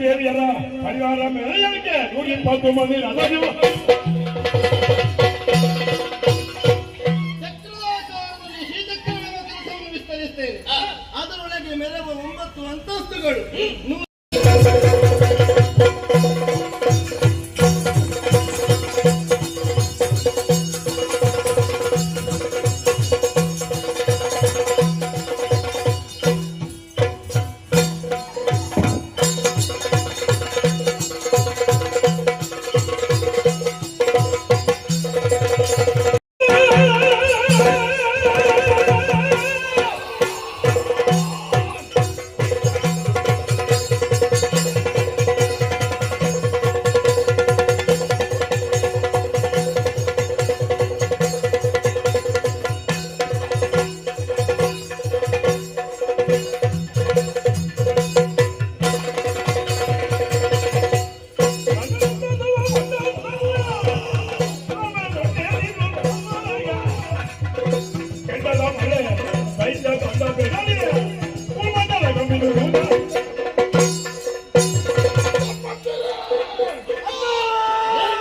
ದೇವಿಯರ ಪರಿವಾರ ಮೆರವಣಿಗೆ 120 ಮಂದಿ ರಥಜೀವ ವಿಸ್ತರಿಸ್ತೇನೆ. ಅದರೊಳಗೆ ಮೆರವ 9 ಅಂತಸ್ತುಗಳು.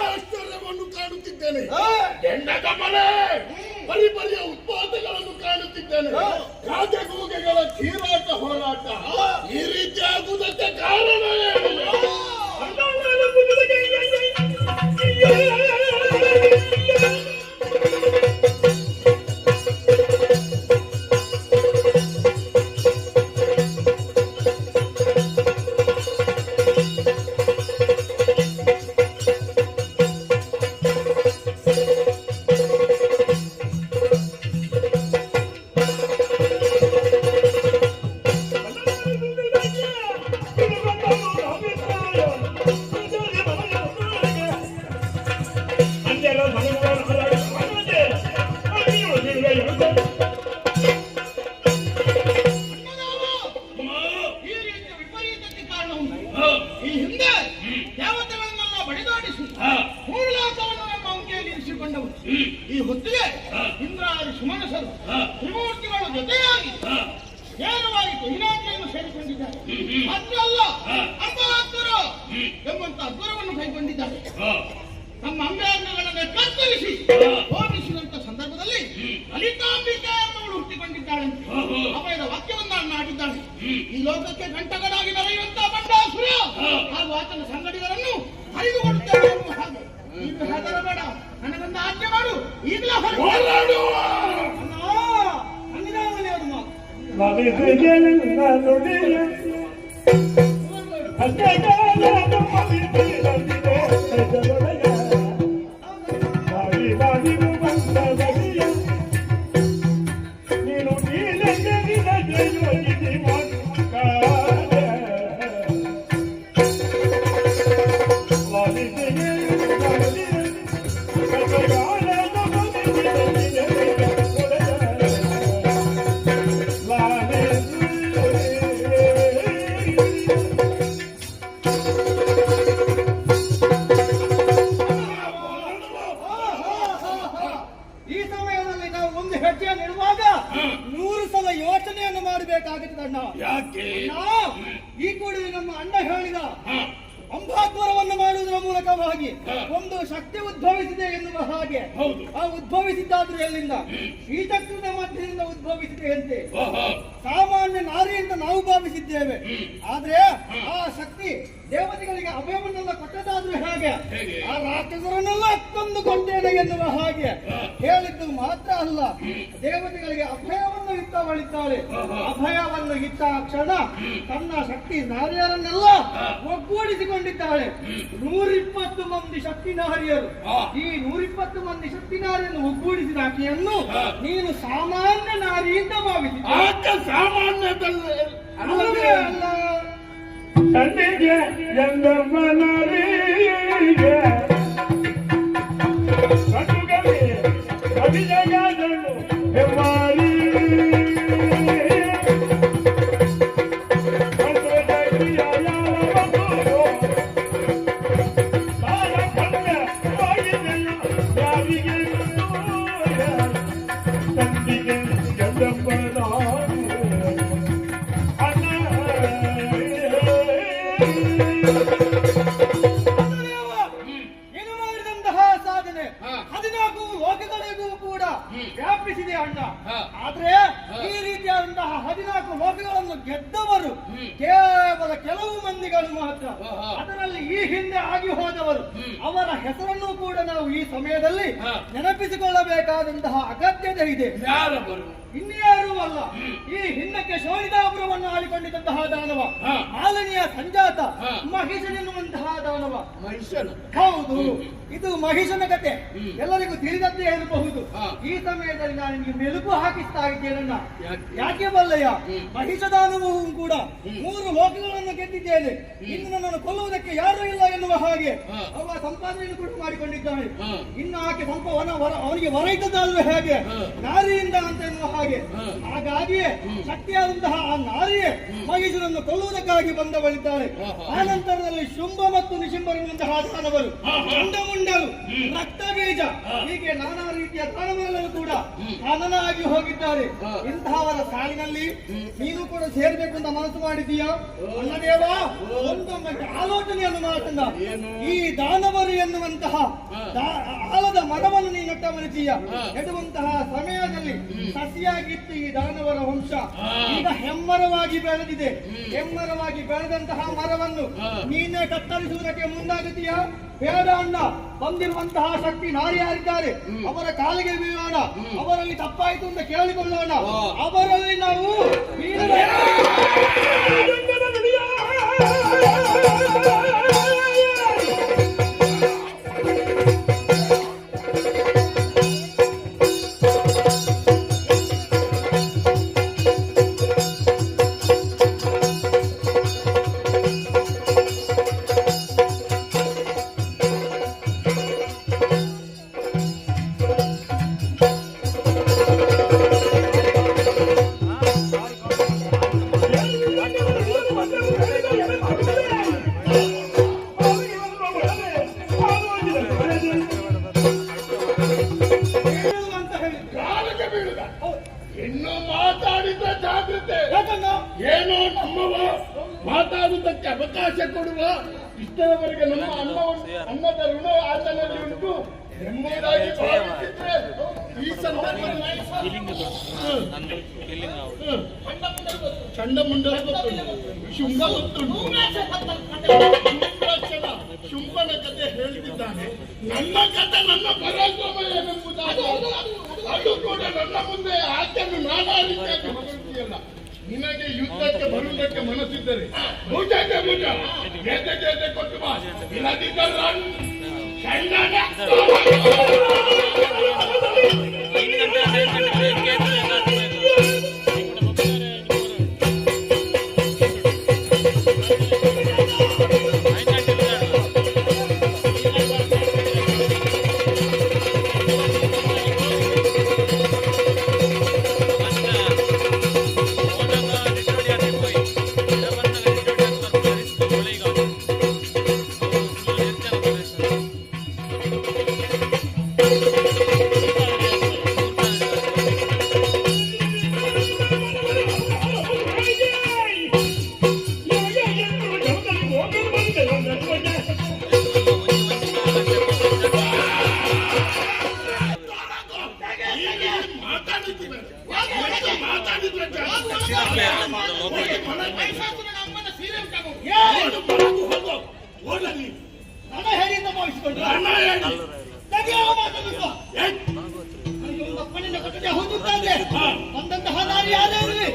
ಆಶ್ಚರ್ಯವನ್ನು ಕಾಣುತ್ತಿದ್ದೇನೆ. ಹೆಣ್ಣಗಮಲೆ ಪರಿಪರಿಯ ಉತ್ಪಾದಗಳನ್ನು ಕಾಣುತ್ತಿದ್ದೇನೆ. ರಾಜಗೂಗೆಗಳ ಚೀರಾಟ ಹೋರಾಟ ಈ ರೀತಿ ಆಗುವುದಕ್ಕೆ ಕಾರಣ ಏನು? ಈ ಹಿಂದೆ ದೇವತೆಗಳನ್ನೆಲ್ಲ ಬಡಿದಾಡಿಸಿ ಮೂರ್ಲೋಕವನ್ನು ನಮ್ಮ ಅಂಕೆಯಲ್ಲಿ ಇರಿಸಿಕೊಂಡವರು. ಈ ಹೊತ್ತಿಗೆ ಇಂದ್ರಾದಿ ಸುಮನಸರು ತ್ರಿಮೂರ್ತಿಗಳ ಜೊತೆಯಾಗಿ ನೇರವಾಗಿ ಕೊಹಿನಾಂಕೆಯನ್ನು ಸೇರಿಕೊಂಡಿದ್ದಾರೆ. ಅದ್ರಲ್ಲ ಅಂಬಾಸುರ ಎಂಬಂತ ಅದ್ಭುತವನ್ನು ಕೈಗೊಂಡಿದ್ದಾರೆ. ನಮ್ಮ ಅಂಗಾಂಗಗಳನ್ನು ಕತ್ತರಿಸಿ ಹೋಮಿಸಿದಂತ ಸಂದರ್ಭದಲ್ಲಿ ಲಲಿತಾಂಬಿಕೆ ಎಂಬವಳು ಹುಟ್ಟಿಕೊಂಡಿದ್ದಾಳೆ. ಅಭಯದ ವಾಕ್ಯವನ್ನ ಆಡಿದ್ದಾಳೆ. ಈ ಲೋಕಕ್ಕೆ ಕಂಟಕನಾಗಿ ನಡೆಯುವಂತಹ ಬಂಡಾಸುರ ಹಾಗೂ ಆತನ ಸಂಗಡಿಗರನ್ನು ಹರಿದುಕೊಡುತ್ತೇವೆ ಎನ್ನುವ ಹಾಗೆ. ಈಗ ಹೆದರಬೇಡ, ನನಗೊಂದು ಆಜ್ಞೆ ಮಾಡು. ಈಗಲೇ ಈ ಕೂಡಲೇ ನಮ್ಮ ಅಣ್ಣ ಹೇಳಿದ ಅಂಬಾದ್ವರವನ್ನು ಮಾಡುವುದರ ಮೂಲಕವಾಗಿ ಒಂದು ಶಕ್ತಿ ಉದ್ಭವಿಸಿದೆ ಎನ್ನುವ ಹಾಗೆ. ಆ ಉದ್ಭವಿಸಿದ್ದಾದ್ರೂ ಎಲ್ಲಿಂದ? ಶ್ರೀಚಕ್ರದ ಮಧ್ಯದಿಂದ ಉದ್ಭವಿಸಿದೆ ಅಂತೆ. ಸಾಮಾನ್ಯ ನಾರಿ ಅಂತ ನಾವು ಭಾವಿಸಿದ್ದೇವೆ. ಆದ್ರೆ ಆ ಶಕ್ತಿ ದೇವತೆಗಳಿಗೆ ಅಭಯವನ್ನೆಲ್ಲ ಕೊಟ್ಟದಾದ್ರೂ ಹೇಗೆ? ಆ ರಾಕ್ಷಸರನ್ನೆಲ್ಲ ಕೊಂದು ಕೊಟ್ಟೇನೆ ಎನ್ನುವ ಹಾಗೆ ಹೇಳಿದ್ದು ಮಾತ್ರ ಅಲ್ಲ, ದೇವತೆಗಳಿಗೆ ಅಭಯವನ್ನು ಇತ್ತವಳಿದ್ದಾಳೆ. ಅಭಯವನ್ನು ಇತ್ತ ಕ್ಷಣ ತನ್ನ ಶಕ್ತಿ ನಾರಿಯರನ್ನೆಲ್ಲ ಒಗ್ಗೂಡಿಸಿಕೊಂಡಿದ್ದಾಳೆ. 120 ಮಂದಿ ಶಕ್ತಿ ನಾರಿಯರು. ಈ 120 ಮಂದಿ ಶಕ್ತಿ ನಾರಿಯನ್ನು ಒಗ್ಗೂಡಿಸಿದ ಆಕೆಯನ್ನು ನೀನು ಸಾಮಾನ್ಯ ನಾರಿ ಅಂತ ಭಾವಿಸಿದ. ಸಾಮಾನ್ಯದಲ್ಲೇ ಅಲ್ಲವೇ ಅಲ್ಲ. ಕಣ್ಣಿಗೆ ಎಂದಮ್ಮನರಿಗೆ ಕಣ್ಣುಗಳಿಗೆ ಅಭಿಜಗಾದಳು ಹೆಮ್ಮಾರಿ ಏನು ಮಾಡಿದಂತಹ ಸಾಧನೆ 14 ಲೋಕಗಳಿಗೂ ಕೂಡ ವ್ಯಾಪಿಸಿದೆ ಅಣ್ಣ. ಆದ್ರೆ ಈ ರೀತಿಯಾದಂತಹ 14 ಲೋಕಗಳನ್ನು ಗೆದ್ದವರು ಕೇವಲ ಕೆಲವು ಮಂದಿಗಳು ಮಾತ್ರ. ಅದರಲ್ಲಿ ಈ ಹಿಂದೆ ಆಗಿ ಹೋದವರು, ಅವರ ಹೆಸರನ್ನು ಕೂಡ ನಾವು ಈ ಸಮಯದಲ್ಲಿ ನೆನಪಿಸಿಕೊಳ್ಳಬೇಕಾದಂತಹ ಅಗತ್ಯತೆ ಇದೆ. ಇನ್ಯಾರೂ ಅಲ್ಲ, ಈ ಹಿಂದಕ್ಕೆ ಶೋಣಿತಾಪುರವನ್ನು ಆಳಿಕೊಂಡಿದ್ದಂತಹ ದಾನವ, ಮಾಲಿನಿಯ ಸಂಜಾತ ಮಹಿಷನೆನ್ನುವಂತಹ ದಾನವ. ಹೌದು, ಇದು ಮಹಿಷನ ಕತೆ ಎಲ್ಲರಿಗೂ ತಿಳಿದದ್ದೇ ಇರಬಹುದು. ಈ ಸಮಯದಲ್ಲಿ ನಾನು ನಿಮಗೆ ಮೆಲುಕು ಹಾಕಿಸ್ತಾ ಇದ್ದೇನನ್ನ. ಯಾಕೆ ಬಲ್ಲಯ್ಯ? ಮಹಿಷ ದಾನವೂ ಕೂಡ 3 ಲೋಕಗಳನ್ನು ಗೆದ್ದಿದ್ದೇನೆ, ಇನ್ನು ನನ್ನನ್ನು ಕೊಲ್ಲುವುದಕ್ಕೆ ಯಾರೂ ಇಲ್ಲ ಎನ್ನುವ ಹಾಗೆ ಅವ ಸಂಪಾದನೆಯನ್ನು ಕೂಡ ಮಾಡಿಕೊಂಡಿದ್ದಾನೆ. ಇನ್ನು ಆಕೆ ಅವನಿಗೆ ಹೊರೈತದ್ದಾದ್ರೂ ಹೇಗೆ? ನಾರಿಯಿಂದ ಅಂತ ಎನ್ನುವ ಹಾಗೆ. ಹಾಗಾಗಿಯೇ ಶಕ್ತಿಯಾದಂತಹ ಆ ನಾರಿಯೇ ಮಹಿಷನನ್ನು ಕೊಲ್ಲುವುದಕ್ಕಾಗಿ ಬಂದವಳಿದ್ದಾಳೆ. ಆ ನಂತರದಲ್ಲಿ ಶುಂಭ ಮತ್ತು ನಿಶಿಂಬರುವಂತಹ ದಾನವರು, ಚಂಡಮುಂಡರು, ರಕ್ತ ಬೀಜ, ಹೀಗೆ ನಾನಾ ರೀತಿಯ ದಾನವರೆಲ್ಲರೂ ಕೂಡ ಹನನಾಗಿ ಹೋಗಿದ್ದಾರೆ. ಇಂತಹವರ ಸಾಲಿನಲ್ಲಿ ನೀನು ಕೂಡ ಸೇರ್ಬೇಕು ಅಂತ ಮನಸ್ಸು ಮಾಡಿದೀಯಾ? ಅನ್ನದೇವ, ಒಂದೊಮ್ಮೆ ಆಲೋಚನೆಯನ್ನು ಮಾತನ್ನ ಈ ದಾನವರು ಎನ್ನುವಂತಹ ಆಲದ ಮರವನ್ನು ನೀನು ನಟ್ಟ ಮನಸ್ಸೀಯ ನೆಡುವಂತಹ ಸಮಯದಲ್ಲಿ ಸಸಿಯಾಗಿತ್ತು ಈ ದಾನವರ ವಂಶ. ಈಗ ಹೆಮ್ಮರವಾಗಿ ಬೆಳೆದಿದೆ. ಹೆಮ್ಮರವಾಗಿ ಬೆಳೆದಂತಹ ಮರವನ್ನು ನೀನೇ ಕತ್ತರಿಸುವುದಕ್ಕೆ ಮುಂದಾಗುತ್ತೀಯ? ಬೇಡ ಅಣ್ಣ. ಬಂದಿರುವಂತಹ ಶಕ್ತಿ ನಾರ್ಯಾರಿದ್ದಾರೆ ಅವರ ಕಾಲಿಗೆ ಬೀಳೋಣ. ಅವರಲ್ಲಿ ತಪ್ಪಾಯಿತು ಅಂತ ಕೇಳಿಕೊಳ್ಳೋಣ. ಅವರಲ್ಲಿ ನಾವು ಇನ್ನು ಮಾತಾಡಿದ ಜಾಗ್ರತೆ. ಏನೋ ನಮ್ಮವ ಮಾತಾಡುವುದಕ್ಕೆ ಅವಕಾಶ ಕೊಡುವ ಇಷ್ಟರವರೆಗೆ ನಮ್ಮ ಅನ್ನದ ಋಣ ಆತನಲ್ಲಿ ಉಂಟು ಎಂಬುದಾಗಿ ಭಾವಿಸಿದ್ರೆ ಈ ಸಂದರ್ಭದಲ್ಲಿ ಚಂಡಮುಂಡರ ಗೊತ್ತುಂಟು, ಶುಂಭ ಗೊತ್ತುಂಟು, ಶುಂಭನ ಕತೆ ಹೇಳ್ತಿದ್ದಾನೆ. ನನ್ನ ಕತೆ ನನ್ನ ಪರಾಕ್ರಮ ಏನೆಂಬುದಾಗಿ ಅದು ಕೂಡ ನನ್ನ ಮುಂದೆ ಆಕೆಯನ್ನು ನಾನಾ ರೀತಿಯಾಗಿ ಹೊರಟಿಯಲ್ಲ. ನಿನಗೆ ಯುದ್ಧಕ್ಕೆ ಬರುವುದಕ್ಕೆ ಮನಸ್ಸಿದ್ದರೆ ಭುಜಕ್ಕೆ ಭುಜ ಗೆದ್ದೆ ಗೆದ್ದೆ ಕೊಟ್ಟು ಬಾ. ಇಲ್ಲದಿದ್ದರೆ ನನ್ನ ಹೇಳಿಂದ ಭಾವಿಸಿಕೊಂಡ್ರೆ ಬಂದಂತಹ ನಾರಿ ಆದವರಿಗೆ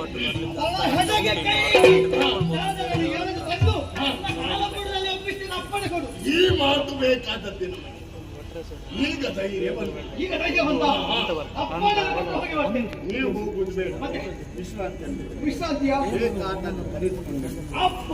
ಹೆದಗೆ ಕೈ ತಂದು ಒಪ್ಪಿಸ್ತೀನಿ. ಅಪ್ಪಣೆ ಕೊಡು. ಈ ಮಾತು ಬೇಕಾದದ್ದು ನಮಗೆ. ಈಗ ಧೈರ್ಯ ಬಂದ. ಈಗ ಧೈರ್ಯ ಬಂದ. ಅಪ್ಪಣೆ ಕೊಟ್ಟು ಹೋಗಿ ಬರ್ತೇನೆ. ನೀವು ಹೋಗುದು ಬೇಡ, ವಿಶ್ರಾಂತಿ ವಿಶ್ರಾಂತಿಯ ಕರೆದುಕೊಂಡು ಅಪ್ಪ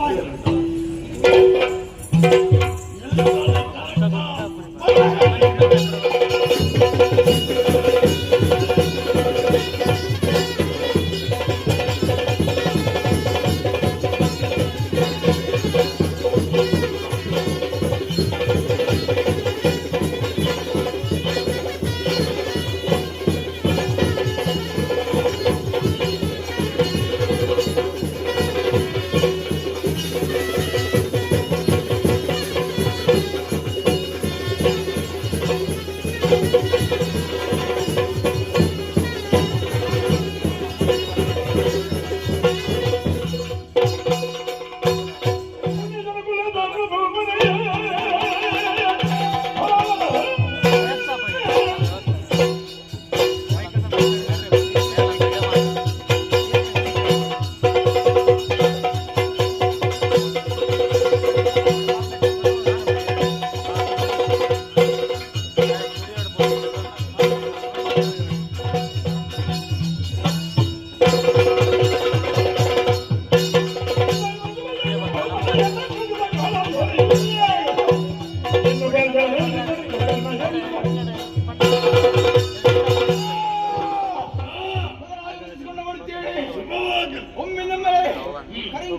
ಒಮ್ಮೆ ನಮ್ಮ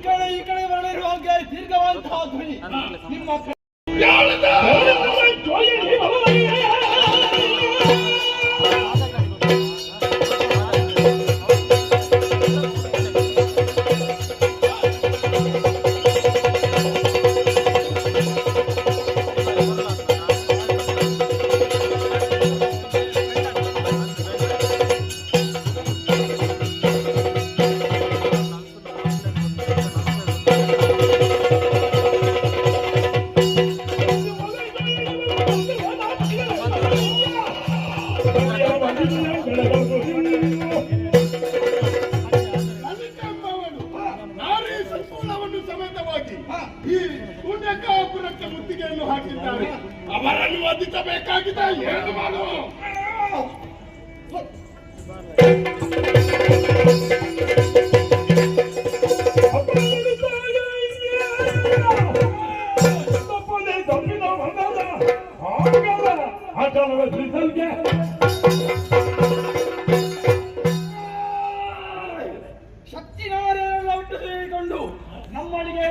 ಕಡೆ ಈ ಕಡೆ ಬರಲಿರುವಾಗ ದೀರ್ಘವಂತಹ ಧ್ವನಿ ನಿಮ್ಮ ಈ ಕುಂಡಕಾಪುರಕ್ಕೆ ಮುತ್ತಿಗೆಯನ್ನು ಹಾಕಿದ್ದಾರೆ. ಅವರನ್ನು ವಧಿಸಬೇಕಾಗಿದೆ. ಏನು ಮಾಡುವ? ಶಕ್ತಿನಾರೆಲ್ಲ ಒಟ್ಟು ಸೇರಿಕೊಂಡು ನಮ್ಮೊಳಗೆ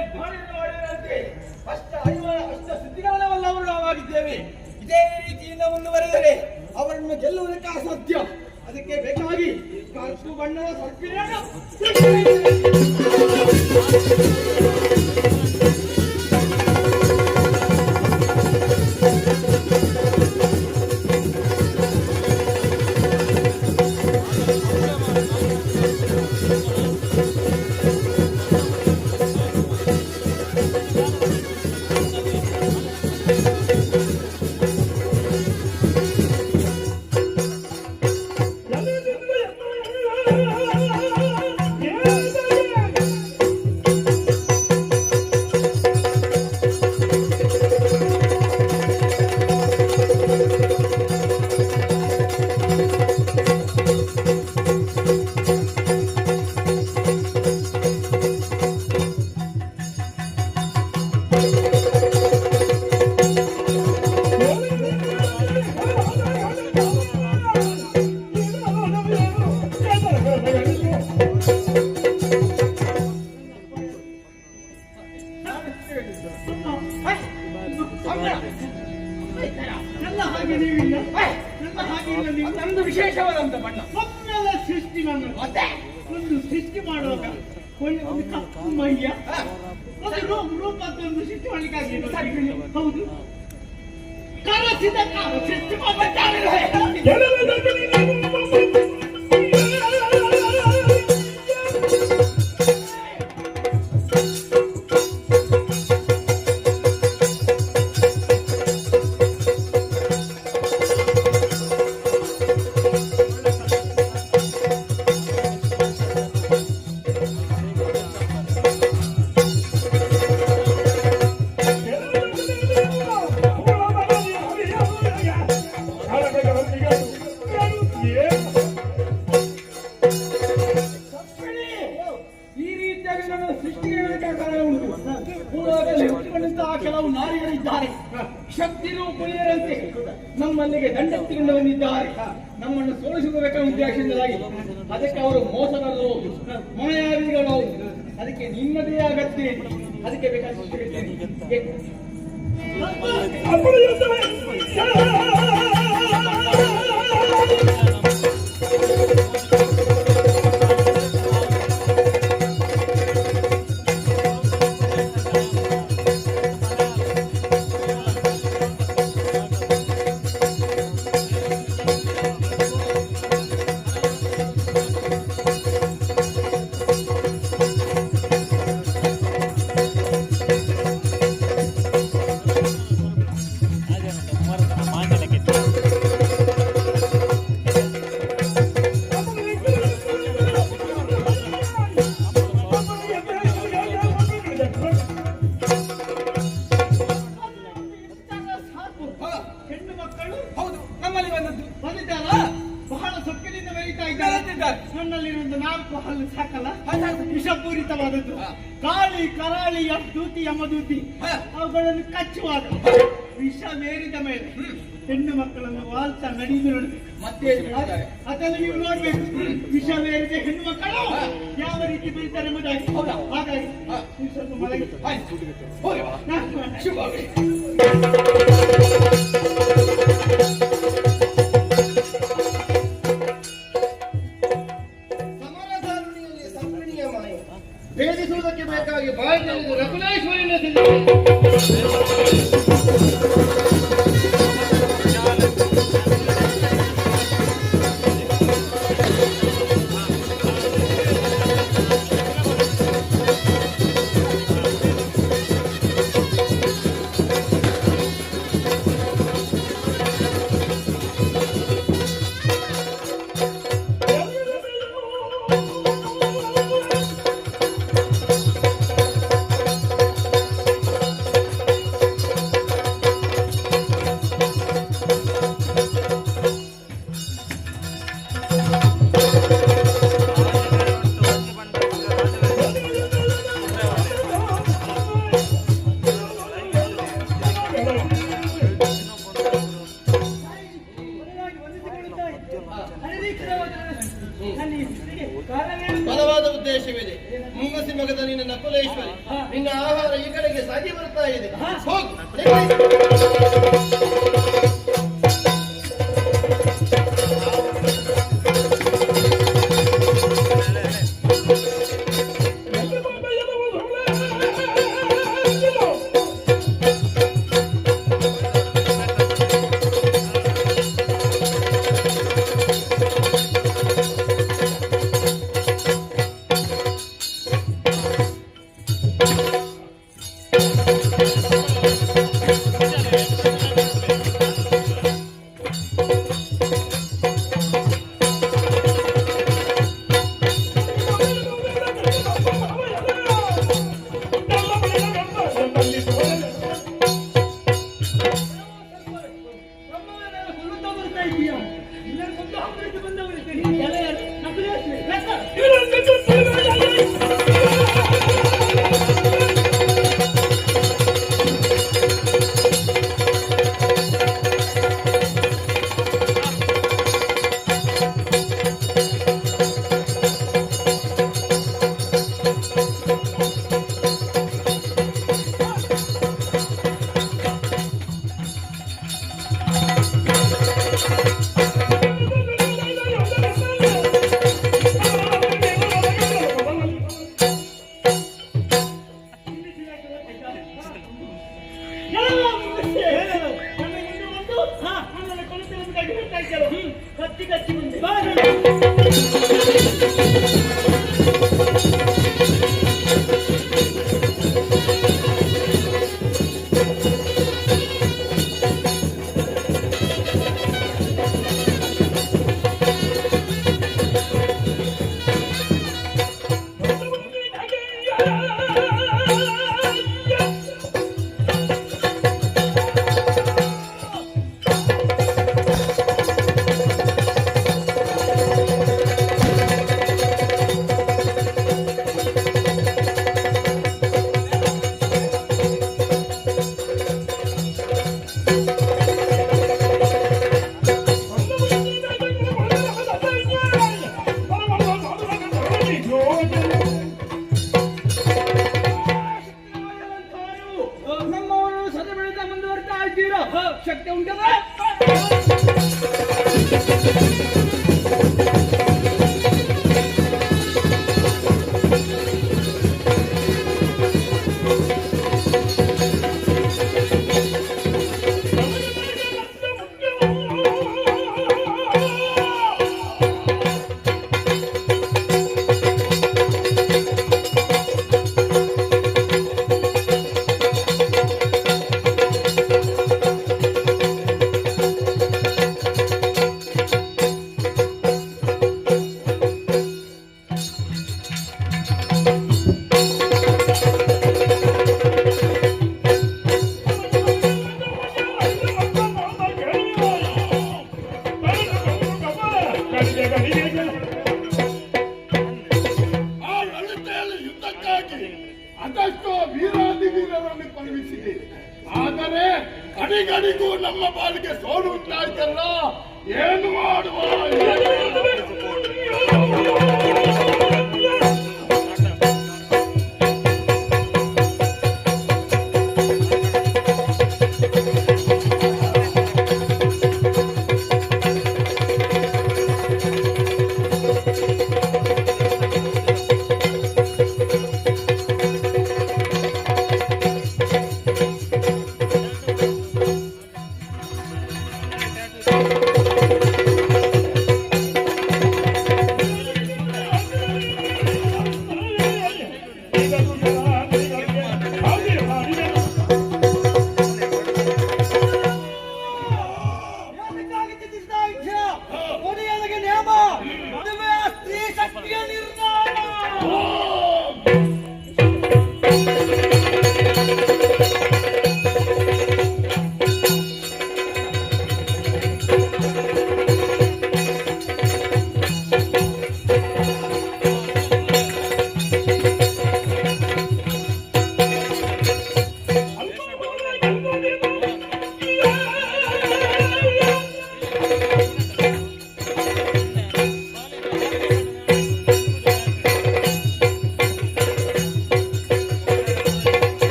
ಮಾಡಿದಂತೆ ಅಷ್ಟ ಸಿದ್ಧಿಗಾಲವಲ್ಲವರು ನಾವಾಗಿದ್ದೇವೆ. ಇದೇ ರೀತಿಯಿಂದ ಮುಂದುವರೆದರೆ ಅವರನ್ನು ಗೆಲ್ಲುವುದಕ್ಕೆ ಅಸಾಧ್ಯ. ಅದಕ್ಕೆ ಬೇಕಾಗಿ ಕಪ್ಪು ಬಣ್ಣದ ಸರ್ಪಿಯನ್ನು ನನ್ನ ಹಾಗೆ ನೀವಿಲ್ಲ, ನನ್ನ ಹಾಗೆ ಇಲ್ಲ ನೀವು. ನಮ್ದು ವಿಶೇಷವಾದಂತ ಬಣ್ಣ. ಮಕ್ಕಳ ಸೃಷ್ಟಿ ನನ್ನ ಒಂದು ಸೃಷ್ಟಿ ಮಾಡುವಾಗ ಒಂದು ಕಪ್ಪು ಮೈಯ ಒಂದು ರೂಪದೊಂದು ಸೃಷ್ಟಿ ಮಾಡಲಿಕ್ಕಾಗಲಿಲ್ಲ. ಹೌದು, ಕರಸಿದ ಸೃಷ್ಟಿ ಮಾಡುತ್ತಾರೆ. ಕೆಲವು ನಾರಿಗಳಿದ್ದಾರೆ, ಶಕ್ತಿ ರೂಪುಳಿಯರಂತೆ ನಮ್ಮಲ್ಲಿಗೆ ದಂಡೆತ್ತಿಕೊಂಡು ಬಂದಿದ್ದಾರೆ. ನಮ್ಮನ್ನು ಸೋಲಿಸಬೇಕೆಂಬ ಉದ್ದೇಶದಿಂದಾಗಿ ಅದಕ್ಕೆ ಅವರು ಮೋಸಗಾರರು ಹೌದು, ಮಾಯಾವಿಗಳು ಹೌದು. ಅದಕ್ಕೆ ನಿಮ್ಮದೇ ಅಗತ್ಯ, ಅದಕ್ಕೆ ಬೇಕಾದ ಹೆಣ್ಣು ಮಕ್ಕಳು ಹೌದು ನಮ್ಮಲ್ಲಿ ಬಂದಿದ್ದಾರಾ? ಬಹಳ ಸೊಕ್ಕಿನಿಂದ ಬೆಳೀತಾ ಇದ್ದಾರೆ. ನನ್ನಲ್ಲಿರುವಂತ 4 ಹಲ್ಲು ಸಾಕಲ್ಲ, ವಿಷಪೂರಿತವಾದದ್ದು. ಕಾಳಿ ಕರಾಳಿ ದೂತಿ ಯಮದೂತಿ ಅವುಗಳನ್ನು ಕಚ್ಚುವಾಗ ವಿಷವೇರಿದ ಮೇಲೆ ಹೆಣ್ಣು ಮಕ್ಕಳನ್ನು ವಾಲ್ತಾ ನಡೆದು ಮತ್ತೆ ಅದನ್ನು ನೀವು ನೋಡ್ಬೇಕು. ವಿಷವೇರಿದ ಹೆಣ್ಣು ಮಕ್ಕಳು ಯಾವ ರೀತಿ ಬೀಳ್ತಾರೆ ಎಂಬುದಾಗಿ. ಹಾಗಾಗಿ ಸ್ವಲ್ಪ ಮಲಗಿ ಭೇದಿಸುವುದಕ್ಕೆ ಬೇಕಾಗಿ ಬಾಯಿಯಲ್ಲಿ ರಘುಲೇಶ್ವರಿನ ಈ ಕಡೆಗೆ ಸಾಗಿ ಬರ್ತಾ ಇದೆ. ಹಾ. ಹೋಗು. ಹುಲ್ಲುತ್ತಾ ಬರ್ತಾ ಇದೀಯಾ? ಎಲ್ಲರೂ ಕೊಂದು ಹಾಕಲಿಕ್ಕೆ ಬಂದವರಿದ್ದೀರಿ. ಎಲ್ಲ ಯಾರು? ನಕಲಿ ಅಷ್ಟೇ. ಕತ್ತಿ ಕಚ್ಚಿ ಬಂದೆ. ನಮ್ಮವರು ಸದ ಬೆಳೆದ ಮುಂದುವರ್ತಾ ಇದ್ದೀರಾ? ಶಕ್ತಿ ಉಂಟದ? ಆ ಲಲಿತೆಯಲ್ಲಿ ಯುದ್ಧಕ್ಕಾಗಿ ಅದೆಷ್ಟೋ ವೀರಾದಿ ವೀರರನ್ನು ಕಳುಹಿಸಿದೆ. ಆದರೆ ಅಡಿಗಡಿಗೂ ನಮ್ಮ ಬಾಳಿಗೆ ಸೋಲು ಉಂಟಾಯ್ತಲ್ಲ. ಏನು ಮಾಡುವ?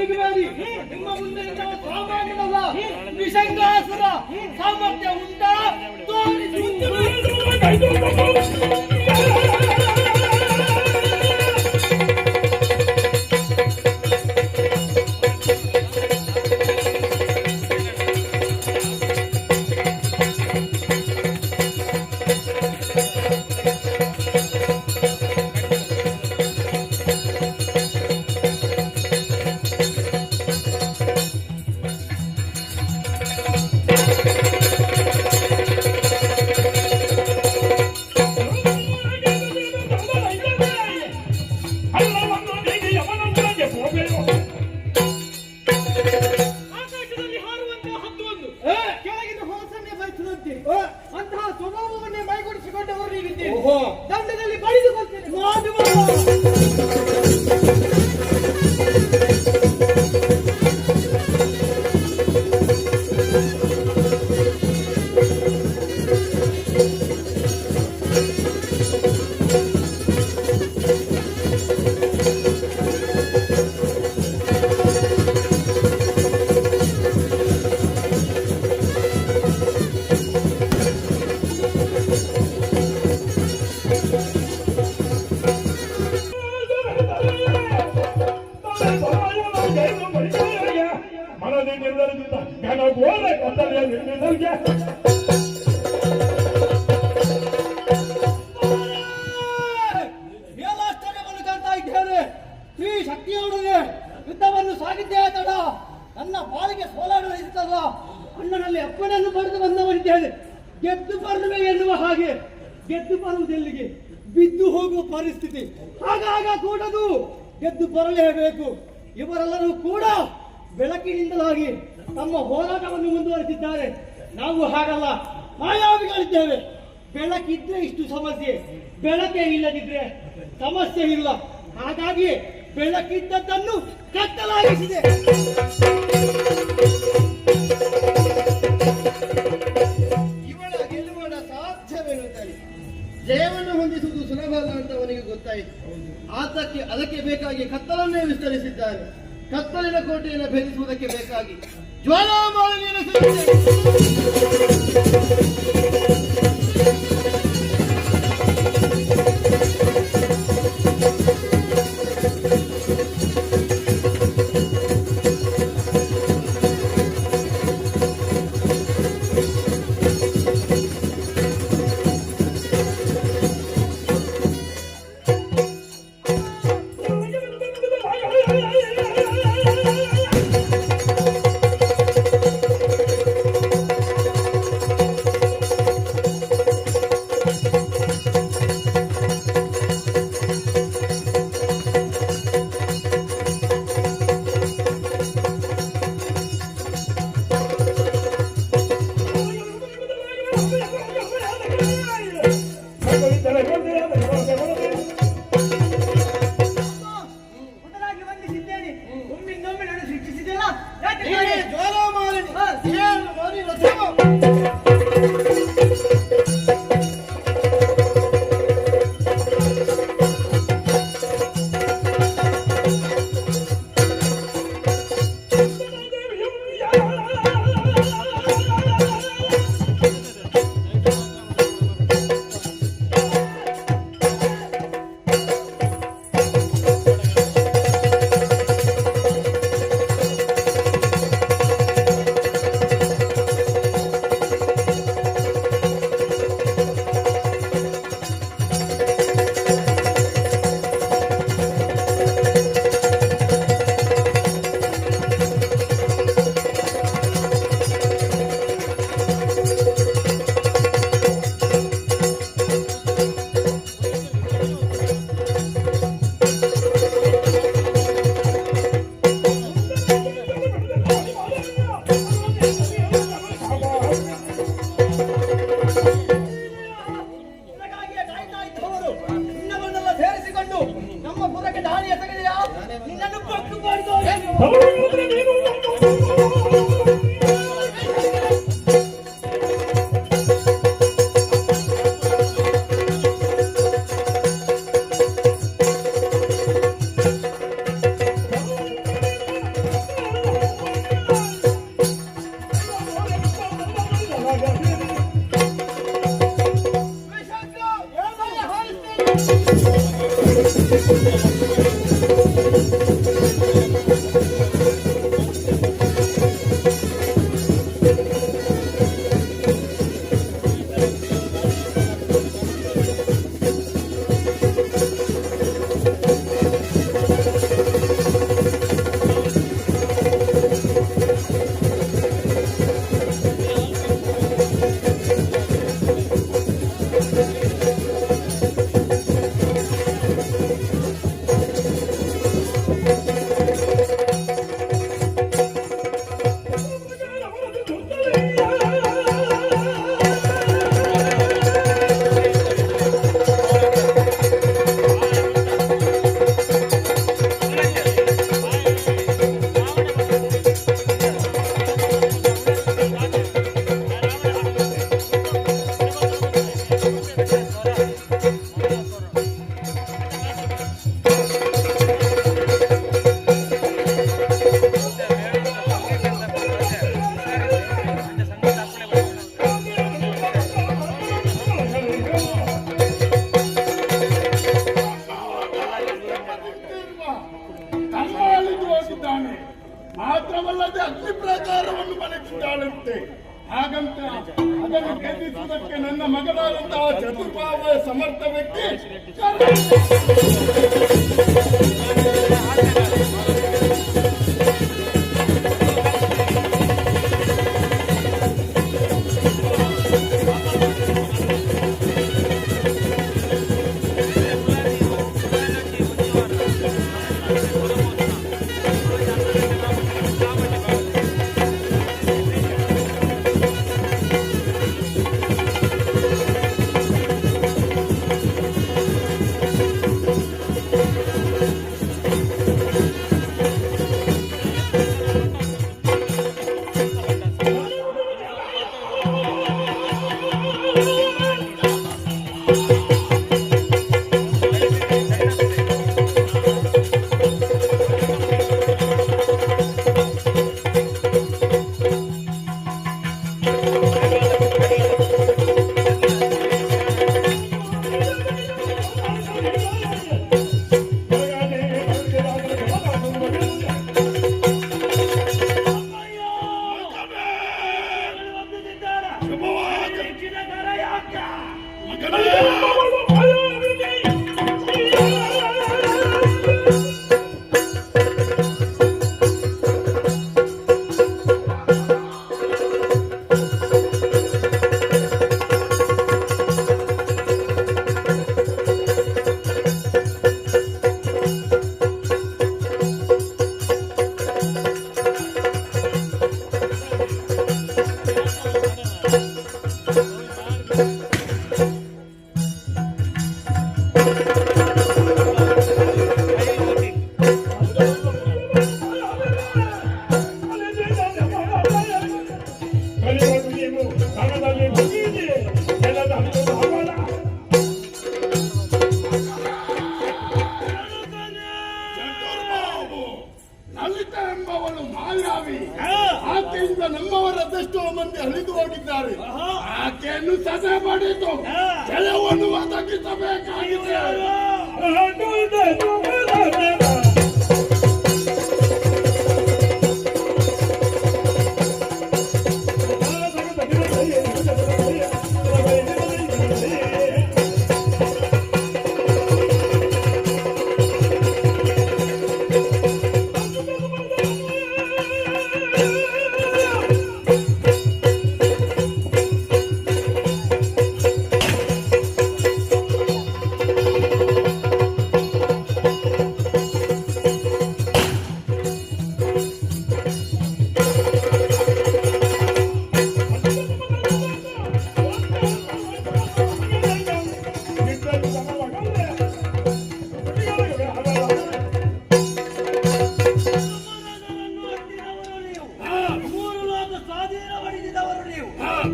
ತೆಗೆಬೇಡಿ. ನಿಮ್ಮ ಮುಂದೆ ನಾವು ಸಾಮಾನ್ಯನಲ್ಲ, ನಿಸಂಗಾಸುರ. ಸಾಮರ್ಥ್ಯ ಉಂಟಾ ತೋರಿಸಿ. ಆಕಾಶದಲ್ಲಿ ಹಾರುವಂತಹ ಹದ್ದುವೊಂದು ಕೆಳಗಿನ ಹೊಲಸನ್ನೇ ಬಯಸುವಂತೆ ಅಂತಹ ಸ್ವಭಾವವನ್ನೇ ಮೈಗೂಡಿಸಿಕೊಂಡವರು ನೀವಿದ್ದೀರಿ. ಓಹೋ. ದಂಡದಲ್ಲಿ ಬಡಿದುಕೊಳ್ತೇನೆ. ಮನದಿ ನಿರ್ಧರಿಸಿದ ಘನಘೋರ ಕತ್ತಲೆಯ ನಿರ್ಣಯಕ್ಕೆ ಮೇಲಾಶ್ಚರ್ಯವನ್ನು ಕಾಣ್ತಾ ಇದ್ದೇನೆ. ಈ ಶಕ್ತಿಯೊಡನೆ ಯುದ್ಧವನ್ನು ಸಾಗಿದ್ದೇ ತಡ. ನನ್ನ ಪಾಲಿಗೆ ಸೋಲಾಡಲಿದ್ದಲ್ಲ. ಅಣ್ಣನಲ್ಲಿ ಅಪ್ಪನನ್ನು ಪಡೆದು ಬಂದವನಿದ್ದೇನೆ. ಗೆದ್ದು ಬರುವೆ ಎನ್ನುವ ಹಾಗೆ ಗೆದ್ದು ಬರುವುದೆಲ್ಲಿಗೆ? ಬಿದ್ದು ಹೋಗುವ ಪರಿಸ್ಥಿತಿ ಆಗಾಗ ಕೂಡದು. ಗೆದ್ದು ಬರಲೇಬೇಕು. ಇವರೆಲ್ಲರೂ ಕೂಡ ಬೆಳಕಿನಿಂದಲಾಗಿ ತಮ್ಮ ಹೋರಾಟವನ್ನು ಮುಂದುವರೆಸಿದ್ದಾರೆ. ನಾವು ಹಾಗಲ್ಲ, ಮಾಯಾವಿಗಳಿದ್ದೇವೆ. ಬೆಳಕಿದ್ರೆ ಇಷ್ಟು ಸಮಸ್ಯೆ, ಬೆಳಕೇ ಇಲ್ಲದಿದ್ರೆ ಸಮಸ್ಯೆ ಇಲ್ಲ. ಹಾಗಾಗಿ ಬೆಳಕಿದ್ದದ್ದನ್ನು ಕತ್ತಲಾಗಿಸಿದೆ. ಇವಳ ಗೆಲ್ಲುವ ಸಾಧ್ಯವೆನ್ನುತ್ತಾರೆ. ಜಯವನ್ನು ಹೊಂದಿಸುವುದು ಸುಲಭ ಅಲ್ಲ ಅಂತ ಅವನಿಗೆ ಗೊತ್ತಾಯಿತು. ಅದಕ್ಕೆ ಬೇಕಾಗಿ ಕತ್ತಲನ್ನೇ ವಿಸ್ತರಿಸಿದ್ದಾರೆ. ಕತ್ತಲಿನ ಕೋಟೆಯನ್ನು ಭೇದಿಸುವುದಕ್ಕೆ ಬೇಕಾಗಿ ಜ್ವಾಲಾಮಾಲಿನಿಯನ್ನು ಮೊದಲಾಗಿ ವಂದಿಸಿದ್ದೇನೆ. ಒಮ್ಮಿಂದೊಮ್ಮೆ ನಾನು ಶಿಕ್ಷಿಸಿದೆಲ್ಲ ಯಾಕೆ ಜ್ವಾಲಾಮಾಲಿನಿ ಮಾತ್ರವಲ್ಲದೆ ಅಗ್ನಿ ಪ್ರಾಕಾರವನ್ನು ಬಲಿಸಿದ್ದಾಳಂತೆ. ಹಾಗಂತ ಅದನ್ನು ಗೆಲ್ಲಿಸುವುದಕ್ಕೆ ನನ್ನ ಮಗನಾದಂತಹ ಚತುರ್ಭಾವ ಸಮರ್ಥ ವ್ಯಕ್ತಿ ಎಂಬವಳು ಮಾಯಾವಿ. ಆಕೆಯಿಂದ ನಮ್ಮವರದೆಷ್ಟೋ ಮಂದಿ ಅಳಿದು ಹೋಗಿದ್ದಾರೆ. ಆಕೆಯನ್ನು ಸದೆ ಮಾಡಿದ್ದು ಜಯವನ್ನು ಒದಗಿಸಬೇಕಾಗಿದೆ.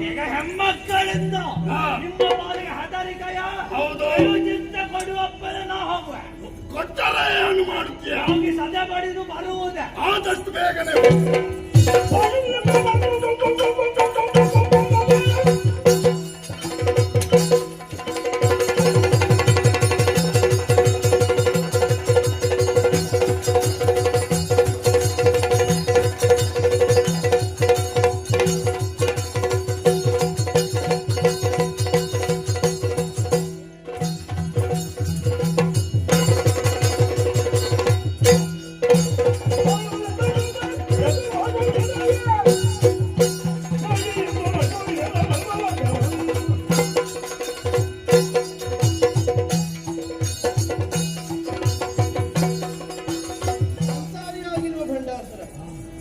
ಈಗ ಹೆಮ್ಮಕ್ಕಳಿಂದ ನಿಮ್ಮ ಪಾಲಿಗೆ ಹದರಿಕೆಯ ಚಿಂತೆ ಕೊಡುವಪ್ಪನ ನಾ ಹೋಗುವ ಕೊಟ್ಟರೆ ಏನು ಮಾಡುತ್ತೀಯ? ಹೋಗಿ ಸದೆ ಬಡಿದು ಬರುವುದೇ ಆದಷ್ಟು ಬೇಗನೆ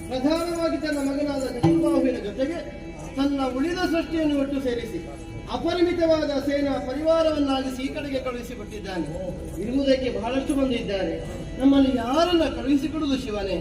ಪ್ರಧಾನವಾಗಿ ತನ್ನ ಮಗನಾದ ಚತುರ್ಬಾಹುವಿನ ಜೊತೆಗೆ ತನ್ನ ಉಳಿದ ಸೃಷ್ಟಿಯನ್ನು ಒಟ್ಟು ಸೇರಿಸಿ ಅಪರಿಮಿತವಾದ ಸೇನಾ ಪರಿವಾರವನ್ನಾಗಿಸಿ ಈ ಕಡೆಗೆ ಕಳುಹಿಸಿಕೊಟ್ಟಿದ್ದಾನೆ. ಇರುವುದಕ್ಕೆ ಬಹಳಷ್ಟು ಮಂದಿ ಇದ್ದಾರೆ. ನಮ್ಮಲ್ಲಿ ಯಾರನ್ನ ಕಳುಹಿಸಿಕೊಡುವುದು ಶಿವನೇ?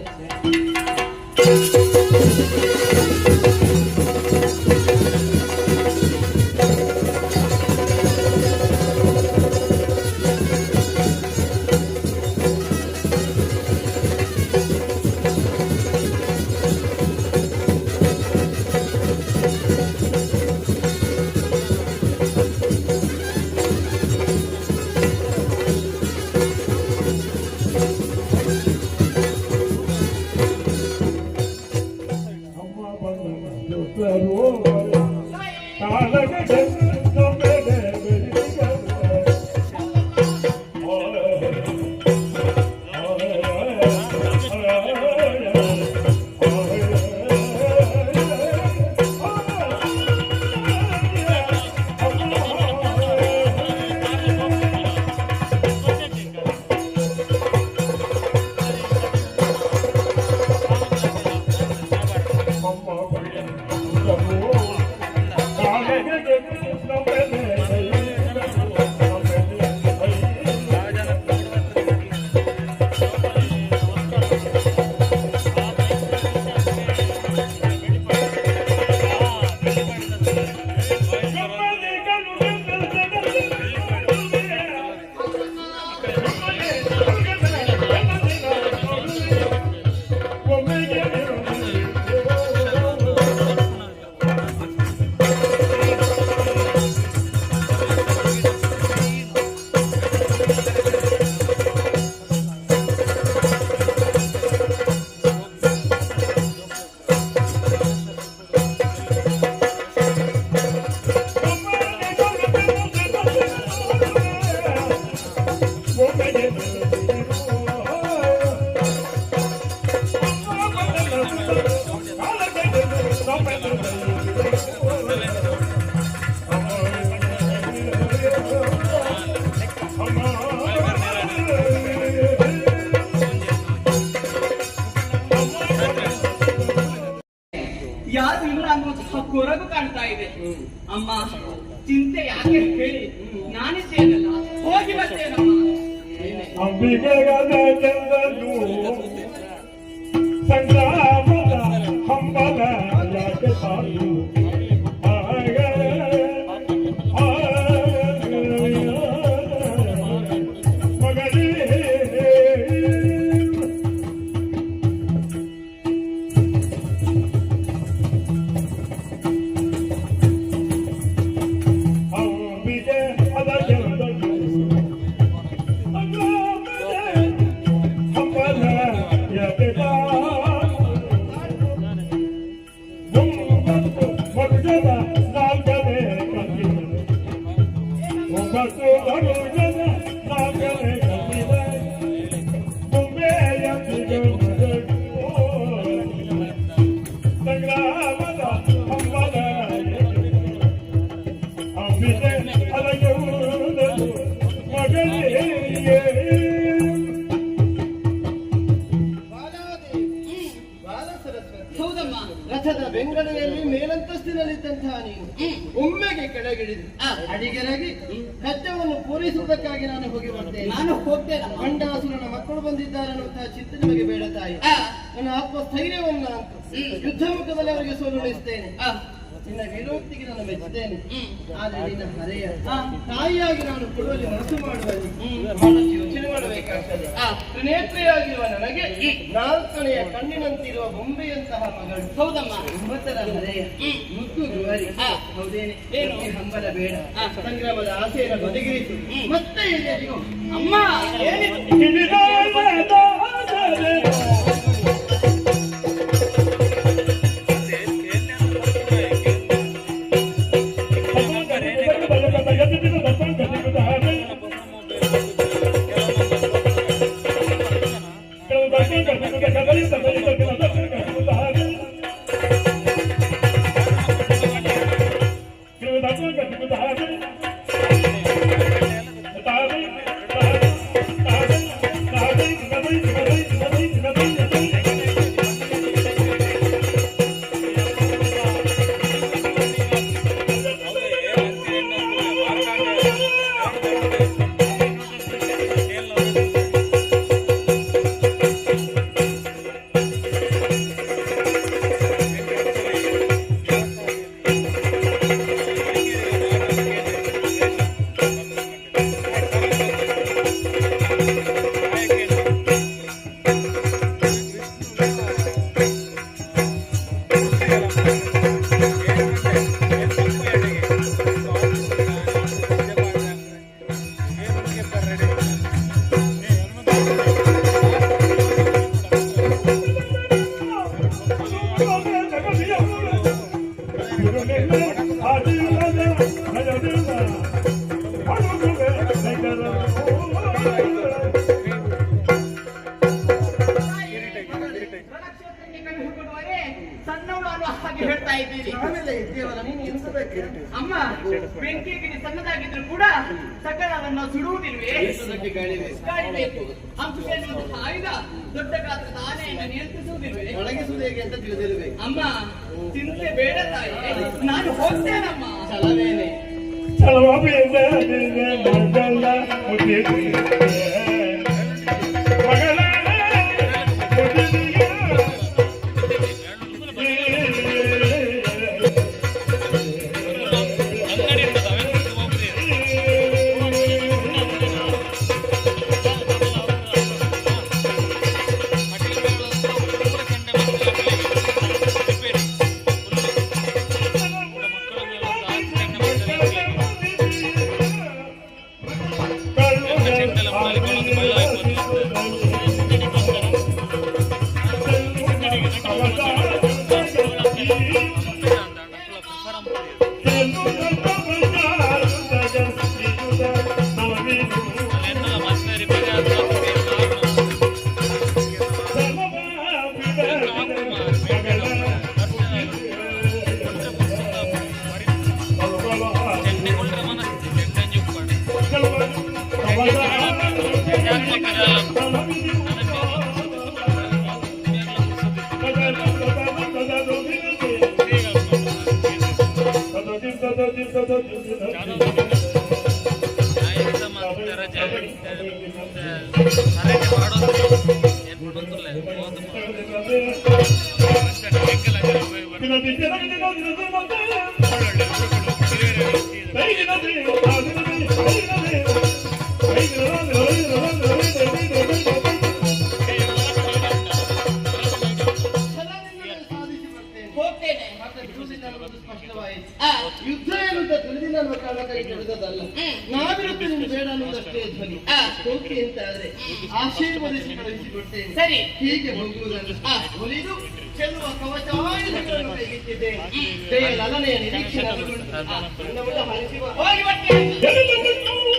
ಯಾರು ಇಲ್ಲ ಅನ್ನುವಂತಹ ಕೊರಗು ಕಾಣ್ತಾ ಇದೆ. ಅಮ್ಮ ಚಿಂತೆ ಯಾಕೆ ಹೇಳಿ, ನಾನಿದ್ದೇನಲ್ಲ, ಹೋಗಿ ಬರ್ತೇನಮ್ಮ. ಅಂಬಿಗದ ಚಂದನು ಸಂಗ್ರಾಮದ ಹಂಬಲ ಯಾಕೆ ಸಾಲು ಮಗಳೇ ಅಂಬಿಗೆ ಅದ ಚಂದನು ಹೌದಮ್ಮ. ರಥದ ಬೆಂಗಡೆಯಲ್ಲಿ ಮೇಲಂತಸ್ತಿನಲ್ಲಿದ್ದಂತಹ ನೀನು ಒಮ್ಮೆಗೆ ಕೆಳಗಿಳಿದು ಅಡಿಗೆರಗಿ ಕಚ್ಚವನ್ನು ಪೂರೈಸುವುದಕ್ಕಾಗಿ ನಾನು ಹೋಗಿ ಬರ್ತೇನೆ. ನಾನು ಹೋಗ್ತೇನಮ್ಮ. ಗಂಡಾಸುರನ ಮಕ್ಕಳು ಬಂದಿದ್ದಾರೆ ಅನ್ನುವಂತಹ ಚಿಂತೆ ನಿಮಗೆ ಬೇಡ ತಾಯಿ. ನನ್ನ ಆತ್ಮಸ್ಥೈರ್ಯವನ್ನ ಯುದ್ಧ ಮುಖದಲ್ಲಿ ಅವರಿಗೆ ಸೋಲುಣಿಸ್ತೇನೆ. ನಿನ್ನ ವಿರೋಕ್ತಿಗೆ ನಾನು ಮೆಚ್ಚುತ್ತೇನೆ. ಆದ್ರೆ ನಿನ್ನ ಹರೆಯ ತಾಯಿಯಾಗಿ ನಾನು ಕೊಡುವಲ್ಲಿ ಮನಸ್ಸು ಮಾಡುವಲ್ಲಿ ಬಹಳಷ್ಟು ಯೋಚನೆ ಮಾಡಬೇಕಾಗ್ತದೆ. ತ್ರಿನೇತ್ರೆಯಾಗಿರುವ ನನಗೆ ನಾಲ್ಕನೆಯ ಕಣ್ಣಿನಂತಿರುವ ಬೊಂಬೆಯಂತಹ ಮಗಳು. ಹೌದಮ್ಮ. ಒಂಬತ್ತರ ಹರೆಯ ಮುದ್ದು ಗುವರಿ. ಹೌದೇನೆ? ಏನು ಹಂಬಲ ಬೇಡ. ಸಂಗ್ರಾಮದ ಆಸೆಯನ್ನು ಬದಿಗಿರಿಸು. ಮತ್ತೆ ಎಲ್ಲಿಗೂ ಅಮ್ಮ ಏನಿದು? Thank you. ರಣಕ್ಷೇತ್ರಕ್ಕೆ ಕಳುಹಿಕೊಡುವರೆ ಸಣ್ಣವಳು ಅನ್ನುವ ಹಾಗೆ ಹೇಳ್ತಾ ಇದ್ದೀರಿ. ನಾವೆಲ್ಲ ಇದ್ದೇವಲ್ಲ, ನೀನು ಎನಿಸಬೇಕು. ಅಮ್ಮ, ಬೆಂಕಿ ಗಿಡಿ ಸಣ್ಣದಾಗಿದ್ರು ಕೂಡ ಸಕಲವನ್ನು ಸುಡುವುದಿಲ್ವೇ? ಎಷ್ಟೊಂದಕ್ಕೆ ಗಾಳಿವೆ. ಗಾಳಿಬೇಕು. ಅಂಕುಶ ಎನ್ನುವಂತಹ ಆಯುಧ ದೊಡ್ಡ ಗಾತ್ರದ ಆನೆಯನ್ನು ನಿಯಂತ್ರಿಸುವುದಿಲ್ವೇ? ಒಳಗಿಸುವುದು ಹೇಗೆ ಅಂತ ತಿಳಿದಿರಬೇಕು. ಅಮ್ಮ, ಚಿಂತೆ ಬೇಡ ತಾಯಿ, ನಾನು ಹೋಗ್ತೇನಮ್ಮ. ಛಲವೇನೆ. ಯುದ್ಧ ಎನ್ನುತ್ತ ತಿಳಿದಿಲ್ಲ ಅನ್ನುವ ಕಾರಣಕ್ಕಾಗಿ ತಿಳಿದದಲ್ಲ. ನಾವಿರುತ್ತೆ ನಿಮ್ಗೆ ಬೇಡ ಅನ್ನೋದಷ್ಟೇ ಧ್ವನಿ. ಹೋಗಿ ಅಂತ ಆದ್ರೆ ಆಶೀರ್ವದಿಸಿ ಕಳುಹಿಸಿಕೊಡ್ತೇನೆ. ಸರಿ, ಹೀಗೆ ಹೋಗುವುದಲ್ಲ. ಒಲಿದು ಚೆಲ್ಲುವ ಕವಚಾಯುಧಗಳನ್ನು ಕೈಗಿಟ್ಟಿದ್ದೇನೆ. ಲಲನೆಯ ನಿರೀಕ್ಷೆ ನನ್ನನ್ನು ಹರಿಸಿ ಬಾ. ಹೋಗಿ ಬರ್ತೇನೆ.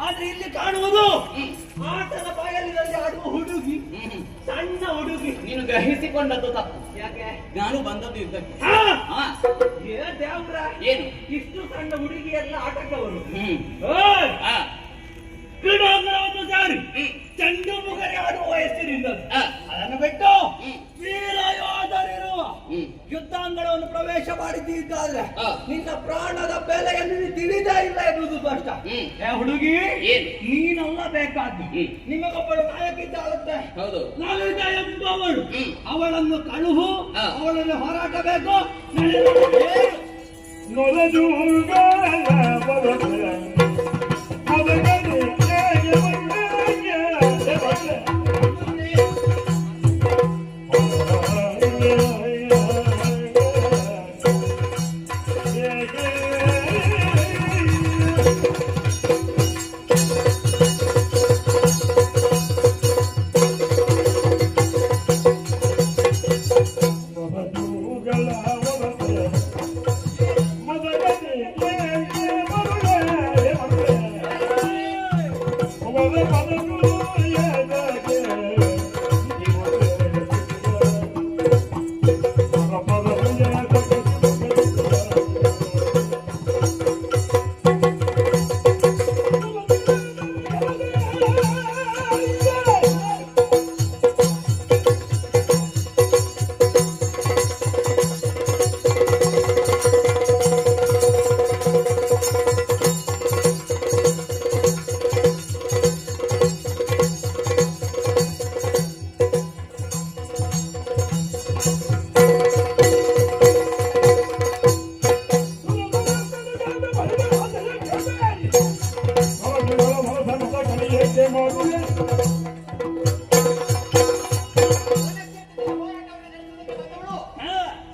ಆದ್ರೆ ಇಲ್ಲಿ ಕಾಣುವುದು ಆಟದ ಬಾಯಲ್ಲಿನಲ್ಲಿ ಆಡುವ ಹುಡುಗಿ, ಸಣ್ಣ ಹುಡುಗಿ. ನೀನು ಗ್ರಹಿಸಿಕೊಂಡದ್ದು ತಪ್ಪು. ಯಾಕೆ? ನಾನು ಬಂದದ್ದು ಯುದ್ಧಕ್ಕೆ. ಏ ದೇವ್ರ, ಏನು ಇಷ್ಟು ಸಣ್ಣ ಹುಡುಗಿ ಎಲ್ಲ ಆಟಕ್ಕವರು. ಓಯ್! ಕ್ರೀಡಾಂಗಣವನ್ನು ಜಾರಿ ಚೆಂಡು ಮುಗರಿ ಆಡುವ ವಯಸ್ಸಿನಿಂದ ಅದನ್ನು ಬಿಟ್ಟು ವೀರ ಯೋಧರಿರುವ ಇದ್ದಾದ್ರೆ ಹಾ. ನಿನ್ನ ಪ್ರಾಣದ ಬೆಲೆಯನ್ನು ನೀನು ತಿಳಿದೇ ಇಲ್ಲ ಎನ್ನುವುದು ಸ್ಪಷ್ಟ. ಹ್ಮ್. ಏ ಹುಡುಗಿ, ಏನು? ನೀನಲ್ಲ ಬೇಕಾದ್ದು. ಹ್ಮ್. ನಿಮಗೊಬ್ಬಳು ನಾಯಕಿದ್ದಾಳಂತೆ, ಹೌದು. ಲಲಿತ ಎಂಬವಳು. ಹ್ಮ್. ಅವಳನ್ನು ಕಳುಹು, ಹಾ. ಅವಳನ್ನು ಹೋರಾಟ ಬೇಕು.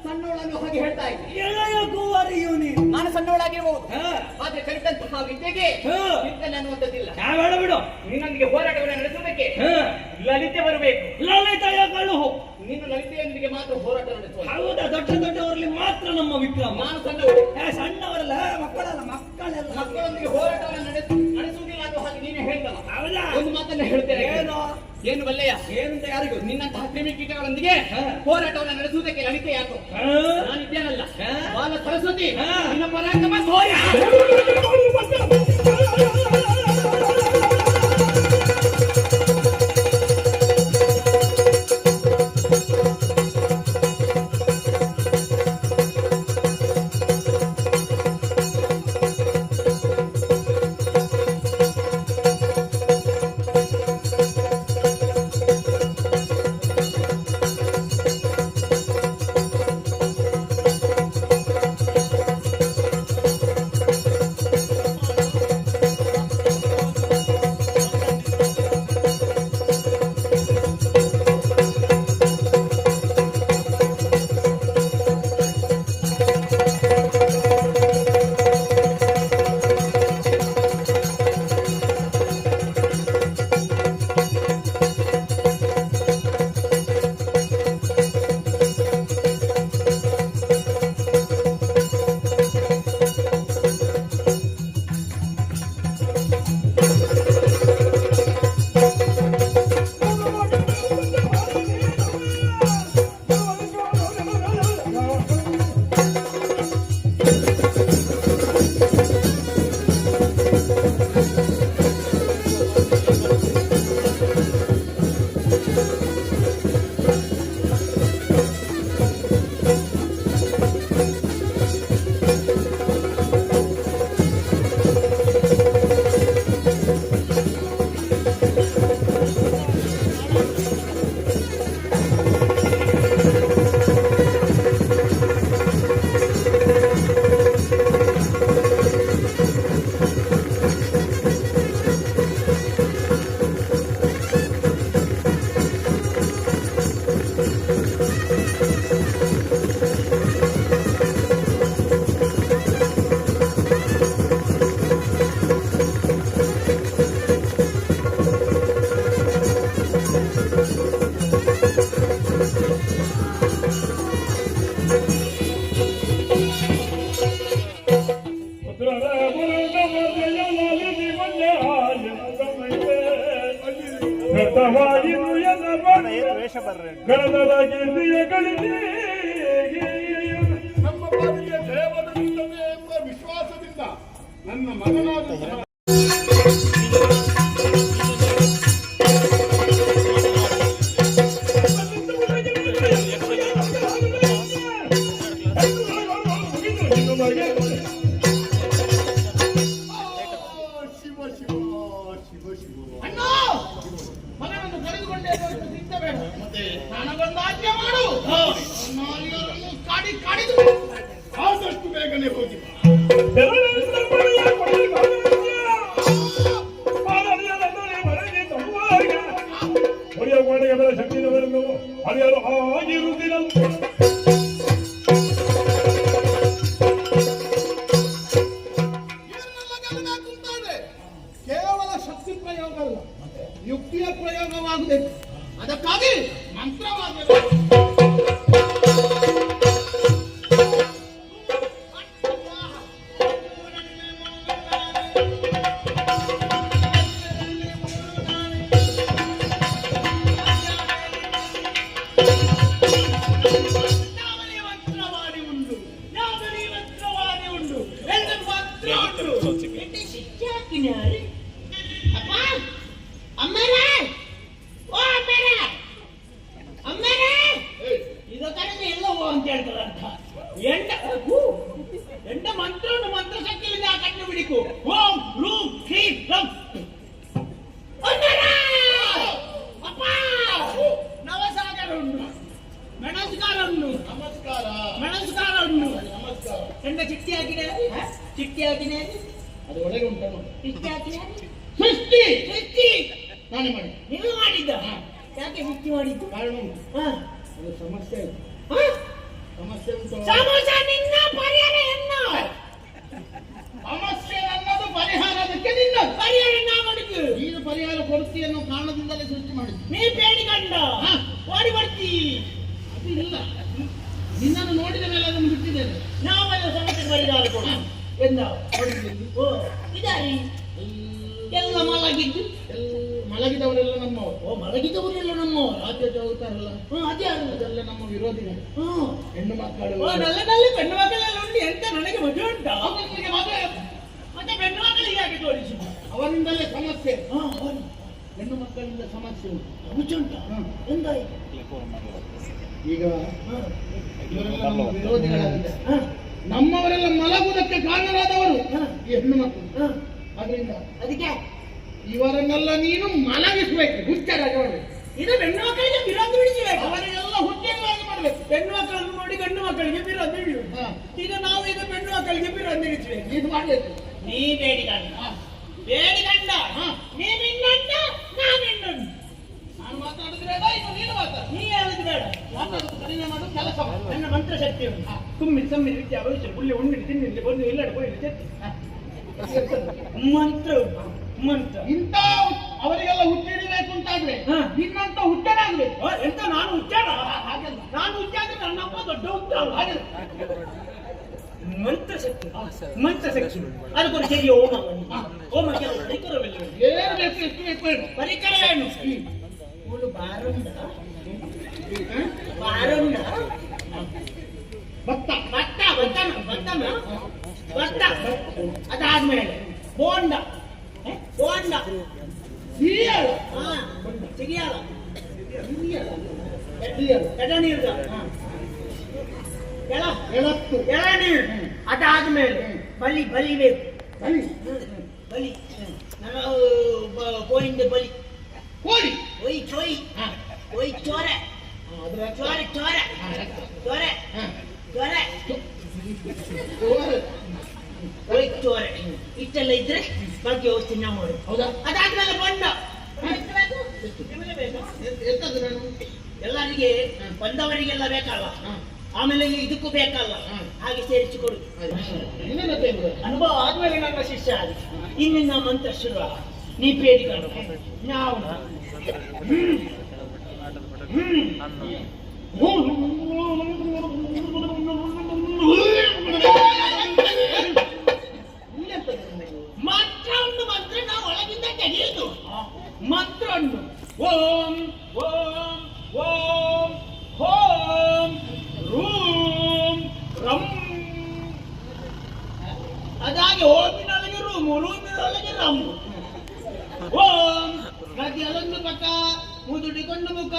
ಸಣ್ಣವಳನ್ನು ಹಾಗೆ ಹೇಳ್ತಾ ಇದ್ದೆ. ಎಳೆಯ ಕುವರಿಯು ನೀನು. ನಾನು ಸಣ್ಣವಳಾಗಿರಬಹುದು, ಹಾ. ಆದ್ರೆ ಕಲಿತಂತಹ ವಿದ್ಯೆಗೆ ಹಾ. ಚಿಂತನೆ ಅನ್ನುವಂಥದ್ದಿಲ್ಲ. ಬೇಡ ಬಿಡು. ನಿನ್ನೊಂದಿಗೆ ಹೋರಾಟವನ್ನು ನಡೆಸುವುದಕ್ಕೆ ಹಾ. ಲಲಿತೆ ಬರಬೇಕು. ಲಲಿತೆಯ ಕಳುಹು. ನೀನು ಲಲಿತೆಯೊಂದಿಗೆ ಮಾತ್ರ ಹೋರಾಟ ನಡೆಸುವ. ಹೌದಾ? ದೊಡ್ಡವರಲ್ಲಿ ಮಾತ್ರ ನಮ್ಮ ವಿಕ್ರಮ. ನಾನು ಸಣ್ಣವಳು. ಸಣ್ಣವರಲ್ಲ, ಮಕ್ಕಳಲ್ಲ, ಮಕ್ಕಳೆಲ್ಲ. ಮಕ್ಕಳೊಂದಿಗೆ ಹೋರಾಟವನ್ನು ನಡೆಸುವುದಿಲ್ಲ ಅನ್ನೋ ಹಾಗೆ ನೀನೇ ಹೇಳ್ತಲ್ಲ. ಹೌದಾ? ಒಂದು ಮಾತನ್ನ ಹೇಳ್ತೇನೆ. ಏನು? ಏನು ಬಲ್ಲೆಯ? ಏನಂತ ಯಾರಿಗೂ? ನಿನ್ನಂತಹ ಕ್ರಿಮಿಕೀಟಗಳೊಂದಿಗೆ ಹಾ. ಹೋರಾಟವನ್ನು ನಡೆಸುವುದಕ್ಕೆ ಲಲಿತೆ ಯಾಕೋ? ಹಾ? ನಾನಿದ್ದೇನಲ್ಲ, ಹಾ. ಬಾಲ ಸರಸ್ವತಿ, ಹಾ. ನಿನ್ನ ಪರಾಕ್ರಮ ಸೋಯ. ನಮ್ಮ ಪಾಲಿಗೆ ಜಯವಾಗುತ್ತದೆ ಎಂಬ ವಿಶ್ವಾಸದಿಂದ ನನ್ನ ಮಗನಾದ ನಾಲಿಗೆಯನ್ನು ಕಾಡಿದು ಆದಷ್ಟು ಬೇಗನೆ ಹೋಗಿ ಬಾ. ಬೆರಳಿಂದ ಬಳಿಯ ಕೊಡಿ ಕಾಲುವೆಯ. ಪಾದಡಿಯಲೆಂದರೆ ಮಳೆಗೆ ತರುವಾಗ. ಹೊಡೆಯ ಗೋಡೆಗೆ ಬೆಲೆ ಶಕ್ತಿಯವರನ್ನು ಅಳಿಯಲು ಆಗಿರುವುದಿಲ್ಲ. ಕೇವಲ ಶಕ್ತಿ ಪ್ರಯೋಗ ಅಲ್ಲ, ಯುಕ್ತಿಯ ಪ್ರಯೋಗವಾಗಬೇಕು. ಅದಕ್ಕಾಗಿ ಮಂತ್ರವಾಗಬೇಕು. ಅದು ಒಳಗೆ ಉಂಟು. ಸೃಷ್ಟಿ ನಾನೇ ಮಾಡಿ. ನೀವು ಮಾಡಿದ್ದ ಯಾಕೆ ಸೃಷ್ಟಿ ಮಾಡಿದ್ದು? ಕಾರಣ ಉಂಟು. ಅದು ಸಮಸ್ಯೆ ಉಂಟು. ಸಮಸ್ಯೆ ಉಂಟು. ಸಮಸ್ಯೆ ನಿನ್ನ ಪರಿಹಾರ ಎನ್ನ ಸಮಸ್ಯೆ ಅನ್ನೋದು ಪರಿಹಾರ, ಅದಕ್ಕೆ ನಿನ್ನ ಪರಿಹಾರ ನಾ ಮಾಡಿದ್ದು. ನೀನು ಪರಿಹಾರ ಕೊಡ್ತಿ ಅನ್ನೋ ಕಾರಣದಿಂದಲೇ ಸೃಷ್ಟಿ ಮಾಡಿದ್ದು. ನೀ ಬೇಡಿಕೊಂಡ ಓಡಿ ಬರ್ತಿ. ಅದು ಇಲ್ಲ, ನಿನ್ನನ್ನು ನೋಡಿದ ಮೇಲೆ ಅದನ್ನು ಬಿಟ್ಟಿದ್ದೇನೆ. ನಾವೆಲ್ಲ ಸಮಸ್ಯೆ ಪರಿಹಾರ ಕೊಡು ಎಂದ ಓ ಇದಾರಿ ಎಲ್ಲ ಮಲಗಿದ್ದು. ಮಲಗಿದವರೆಲ್ಲ ನಮ್ಮವರು. ಓ ಮಲಗಿದವರೆಲ್ಲ ನಮ್ಮವರು. ರಾಜ್ಯ ಹೋಗ್ತಾರಲ್ಲ, ಅದೇ ಅದೆಲ್ಲ ನಮ್ಮ ವಿರೋಧಿಗಳು. ಹೆಣ್ಣು ಮಕ್ಕಳು ನಲ್ಲದಲ್ಲಿ ಹೆಣ್ಣು ಮಕ್ಕಳೆಲ್ಲ ಉಂಟು. ಎಂತ ನನಗೆ ಮದುವೆ ಉಂಟಾ? ಅವರಿಗೆ ಮದುವೆ. ಮತ್ತೆ ಹೆಣ್ಣು ಮಕ್ಕಳಿಗೆ ಯಾಕೆ ತೋರಿಸು? ಅವರಿಂದಲೇ ಸಮಸ್ಯೆ. ಹೆಣ್ಣು ಮಕ್ಕಳಿಂದ ಸಮಸ್ಯೆ ಉಂಟು. ಉಂಟಾ ಎಂದಾಯ್ತು? ಈಗ ಇವರೆಲ್ಲ ನಮ್ಮ ವಿರೋಧಿಗಳಾಗಿದ್ದಾರೆ. ನಮ್ಮವರೆಲ್ಲ ಮಲಗುವುದಕ್ಕೆ ಕಾರಣರಾದವರು ಈ ಹೆಣ್ಣು ಮಕ್ಕಳು. ಅದರಿಂದ ಅದಕ್ಕೆ ಇವರನ್ನೆಲ್ಲ ನೀನು ಮಲಗಿಸ್ಬೇಕು. ಹುಚ್ಚರ ಇದು ಹೆಣ್ಣು ಮಕ್ಕಳಿಗೆ ವಿರೋಧ ಬಿಡಿಸಬೇಕು. ಅವರಿಗೆಲ್ಲ ಹುಚ್ಚರಾಗಿ ಮಾಡಬೇಕು. ಹೆಣ್ಣು ಮಕ್ಕಳನ್ನು ನೋಡಿ ಗಂಡು ಮಕ್ಕಳಿಗೆ ವಿರೋಧ ಬಿಡುವ. ಈಗ ನಾವು ಈಗ ಹೆಣ್ಣು ಮಕ್ಕಳಿಗೆ ವಿರೋಧ ಬಿಡಿಸಬೇಕು. ಇದು ಮಾಡಬೇಕು. ನೀ ಬೇಡಿಗಂಡ ಬೇಡಿಗಂಡ ನೀ ನಿನ್ನಣ್ಣ ನಾ ನಿನ್ನಣ್ಣ. ನಾನು ಮಾತಾಡಿದ್ರೆ ಇನ್ನು ನೀನು ಮಾತಾಡ. ನೀ ಹೇಳುದು ಬೇಡ, ಮಾತಾಡುದು ಕಡಿಮೆ ಮಾಡೋದು ಕೆಲಸ. ನನ್ನ ಮಂತ್ರ ಶಕ್ತಿ ಉಂಟು. ಕುಮ್ಮಿರಿ ಸಮ್ಮಿರಿ ವಿದ್ಯಾ ಭವಿಷ್ಯ ಉಳ್ಳಿ ಉಣ್ಣಿರಿ ತಿನ್ನಿರಿ ಬಂದು ಎಲ್ಲಾಡು ಹೋಗಿ ಮಂತ್ರ ಮಂತ್ರ. ಇಂಥ ಅವರಿಗೆಲ್ಲ ಹುಟ್ಟಿಡಬೇಕು ಅಂತಾದ್ರೆ ನಿನ್ನಂತ ಹುಟ್ಟನಾಗ್ಬೇಕು. ಎಂತ ನಾನು ಹುಚ್ಚಾಡ? ಹಾಗೆಲ್ಲ ನಾನು ಹುಚ್ಚಾದ್ರೆ ನನ್ನಪ್ಪ ದೊಡ್ಡ ಹುಚ್ಚಾಡ. ಹಾಗೆಲ್ಲ ಮಂತ್ರ ಶಕ್ತಿ ಮಂತ್ರ ಶಕ್ತಿ ಅದಕ್ಕೊಂದು ಸರಿ ಹೋಮ ಹೋಮಕ್ಕೆ ಪರಿಕರವಿಲ್ಲ. ಏನು ಬೇಕು, ಎಷ್ಟು ಬೇಕು ಹೇಳು. ಪರಿಕರ ಏನು? ಒಂದು ಬಾರುಂಡ ಬಾರುಂಡ ಭತ್ತ ಭತ್ತ ಭತ್ತನ ಭತ್ತನ ಭತ್ತ. ಅದಾದ್ಮೇಲೆ ಬೋಂಡ ಬೋಂಡ ಸಿರಿಯಲ್ಲ. ಸಿರಿಯಲ್ಲ ಸಿರಿಯಲ್ಲ. ಎಡನೀರ್ದ ಎಳತ್ತು ಎಳನೀರು. ಅದಾದ್ಮೇಲೆ ಬಲಿ ಬಲಿಬೇಕು. ಬಲಿ ಬಲಿ ನಾನು ಗೋಯಿಂದ ಬಲಿ ಕೋಳಿ ಒಯ್ ಚೋಯ್ ಒಯ್ ಚೋರೆ ಅದರ ಚೋರೆ ಚೋರೆ ಚೋರೆ ಚೋರೆ ಒಯ್ ಚೋರೆ ಇಷ್ಟೆಲ್ಲ ಇದ್ರೆ ಬಗ್ಗೆ ಹೋಗ್ತೀನಿ ನಾವು ಮಾಡಿ. ಹೌದಾ? ಅದಾದ್ಮೇಲೆ ಬಣ್ಣ ಎತ್ತದು ನಾನು ಎಲ್ಲರಿಗೆ ಬಂದವರಿಗೆಲ್ಲ ಬೇಕಲ್ಲ, ಆಮೇಲೆ ಇದಕ್ಕೂ ಬೇಕಲ್ಲ, ಹಾಗೆ ಸೇರಿಸಿಕೊಡು. ಅನುಭವ ಆದ್ಮೇಲೆ ನನ್ನ ಶಿಷ್ಯ ಆಗಿ ಇನ್ನಿನ್ನ ಮಂತ್ರ ಶುರು. ನೀ ಬೇಡಿಕೊಂಡು ನಾವು ಮಂತ್ರ ಉಂಟು. ಮಂತ್ರ ನಾವು ಒಳಗಿಂದ ತೆಗೆಯುದು ಮಂತ್ರ ಉಂಟು. ಓಂ ಓಂ ಓಂ ಹೋಂ ರೂಂ ರಂ. ಅದಾಗಿ ಓಮಿನೊಳಗೆ ರೂಮು, ರೂಮಿನೊಳಗೆ ರಮ್ಮು. ಓಂ ಗದಿಯಲೊಂದು ಪಕ್ಕ ಮುದುಡಿಕೊಂಡು ಮುಖ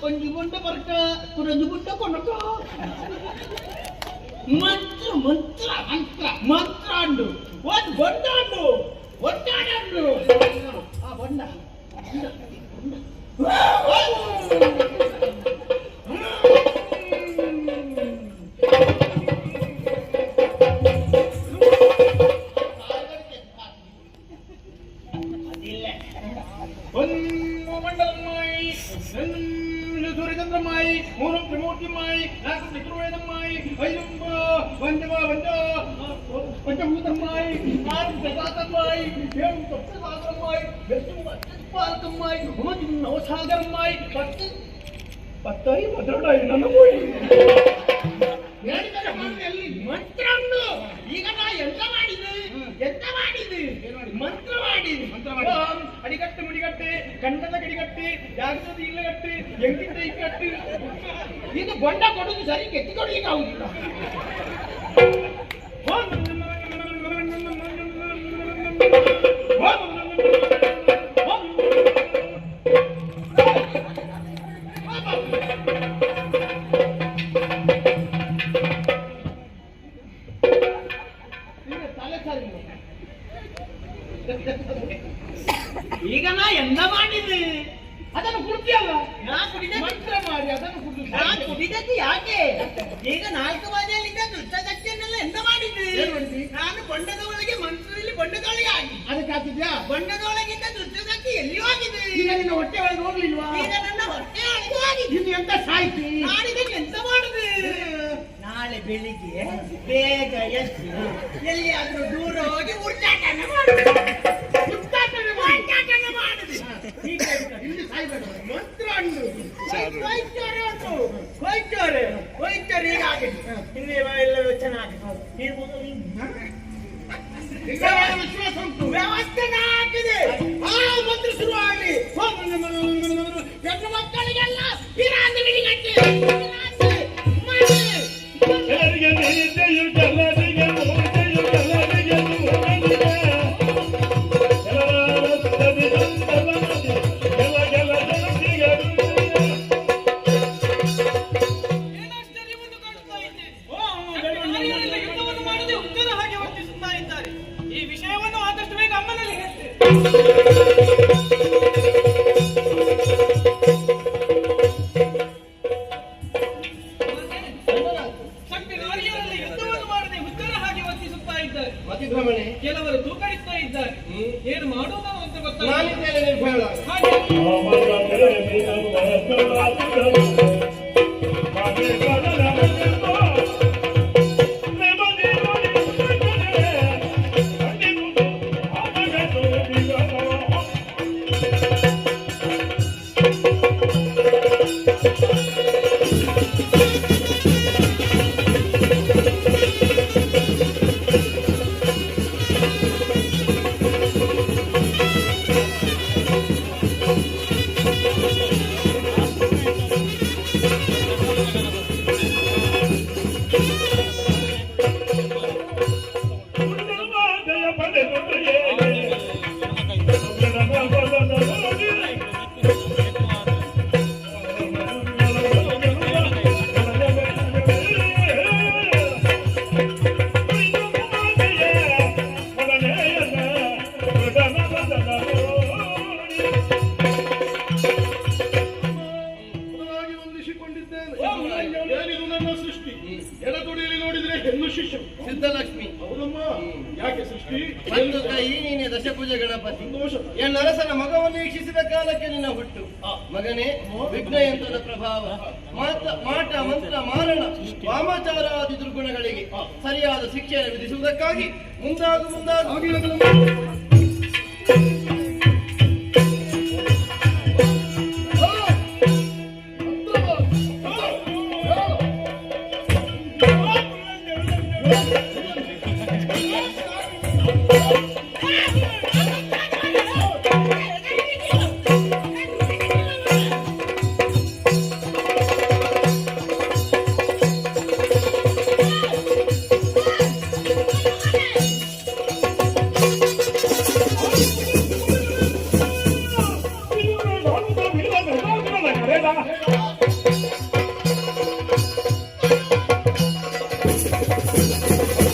ಕೊಂಜಿಗೊಂಡು ಬರ್ಕ ಕುರಜುಗುಂಡ ಕೊನಕ. ಮಂತ್ರ ಮಂತ್ರ ಮಂತ್ರ ಮಂತ್ರ ಅಂಡು ಒಂದು ಬೊಂಡ ಅಂಡು ಒಟ್ಟಾಡಂಡು ಆ ಬೊಂಡ ಮೂರು ತ್ರಿಮೂರ್ತಿಮಾಯಿ, ನಾಲ್ಕು ಚತುರ್ವೇದಮ್ಮಾಯಿ, ಐದು ಪಂಚಭೂತಮ್ಮಾಯಿ, ಆರು ಜಗಾತಮ್ಮಾಯಿ, ಏಳು ಸಪ್ತಸಾಗರಮ್ಮಾಯಿ, ಎಷ್ಟು ಪಾಲಕಮ್ಮಾಯಿ, ಒಂಬತ್ತು ನವಸಾಗರಮ್ಮಾಯಿ, ಪತ್ತಾಯಿ ಭದ್ರಡಾಯಿ ನನ್ನ ಹೋಗಿ ಮಂತ್ರ ಉಂಟು. ಈಗ ನಾ ಎಂತ ಮಾಡಿದೆ ಮಂತ್ರ ಮಾಡಿದೆ ಅಡಿಗಟ್ಟೆ ಮುಡಿಗಟ್ಟೆ ಕಂಡದ ಗಡಿಗಟ್ಟೆ ಯಾಗದ ಇಲ್ಲಗಟ್ಟೆ ಎಂಗಿದ್ದ ಇಕ್ಕಟ್ಟೆ ಇದು ಬೊಂಡ ಕೊಡುದು ಸರಿ ಕೆತ್ತಿ ಕೊಡ್ಲಿಕ್ಕೆ ಆಗುದಿಲ್ಲ. ಈಗ ನಾ ಎಂದ ಮಾಡಿದ್ರಿ ಅದನ್ನು ಕುಡ್ತಿಯಲ್ಲ, ನಾ ಕುಡಿದ ಮಂತ್ರ ಮಾಡಿ ಅದನ್ನು ಕುಡಿದು ನಾನು ಕುಡಿದದ್ದು ಯಾಕೆ? ಈಗ 4 ಬಾರಿಯಲ್ಲಿದ್ದ ದುಷ್ಟಶಕ್ತಿಯನ್ನೆಲ್ಲ ಎಂದ ಮಾಡಿದ್ರಿ? ನಾನು ಬೊಂಡದ ಒಳಗೆ ಮಂತ್ರದಲ್ಲಿ ಬೊಂಡದೊಳಗೆ ಆಗಿ ಅದಕ್ಕೆ ಹಾಕಿದ್ಯಾ? ಬೊಂಡದೊಳಗಿದ್ದ ದುಷ್ಟಶಕ್ತಿ ಎಲ್ಲಿಯೂ ಆಗಿದೆ. ಈಗ ನಿನ್ನ ಹೊಟ್ಟೆ ಒಳಗೆ ಹೋಗ್ಲಿಲ್ವಾ? ಈಗ ನನ್ನ ಹೊಟ್ಟೆ ಒಳಗೆ ಆಗಿದೆ. ಇನ್ನು ಎಂತ ಸಾಯ್ತಿ? ನಾನಿದಕ್ಕೆ ಎಂತ ಮಾಡುದು? ನಾಳೆ ಬೆಳಿಗ್ಗೆ ಬೇಗ ಎದ್ದು ಎಲ್ಲಿಯಾದ್ರೂ ದೂರ ಹೋಗಿ ಉಚ್ಚಾಟನೆ ಮಾಡುದು. ಮಂತ್ರ ಉಂಟು, ವೈದ್ಯರು ಹೀಗಾಗಿ ಎಲ್ಲರೂ ಚೆನ್ನಾಗಿ ವಿಶ್ವಾಸ ಉಂಟು, ವ್ಯವಸ್ಥೆ ಹಾಕಿದೆ. ಆ ಮಂತ್ರ ಶುರುವಾಗಿ ಹೆಣ್ಣು ಮಕ್ಕಳಿಗೆಲ್ಲ ಈ ವಿಷಯವನ್ನು ಆದಷ್ಟು ಬೇಗ ಅಮ್ಮನಲ್ಲಿ ಯುದ್ಧವನ್ನು ಮಾಡದೆ ಉತ್ತರ ಹಾಗೆ ವರ್ತಿಸುತ್ತಾ ಇದ್ದಾರೆ. ಕೆಲವರು ತೂಕಡಿಸ್ತಾ ಇದ್ದಾರೆ. ಏನು ಮಾಡುವುದು ಅಂತ ಸಿದ್ಧಲಕ್ಷ್ಮಿ ಯಾಕೆ ಸೃಷ್ಟಿ ಒಂದು ಕೈ ನೀನೆ ದಶಭುಜ ಗಣಪತಿ ಎನ್ನರಸನ ಮಗವನ್ನು ವೀಕ್ಷಿಸಿದ ಕಾಲಕ್ಕೆ ನಿನ್ನ ಹುಟ್ಟು ಮಗನೇ ವಿಘ್ನಯಂತ್ರದ ಪ್ರಭಾವ ಮಾಟ ಮಂತ್ರ ಮಾರಣ ವಾಮಾಚಾರಾದಿ ದುರ್ಗುಣಗಳಿಗೆ ಸರಿಯಾದ ಶಿಕ್ಷೆಯನ್ನು ವಿಧಿಸುವುದಕ್ಕಾಗಿ ಮುಂದಾಗು Thank you.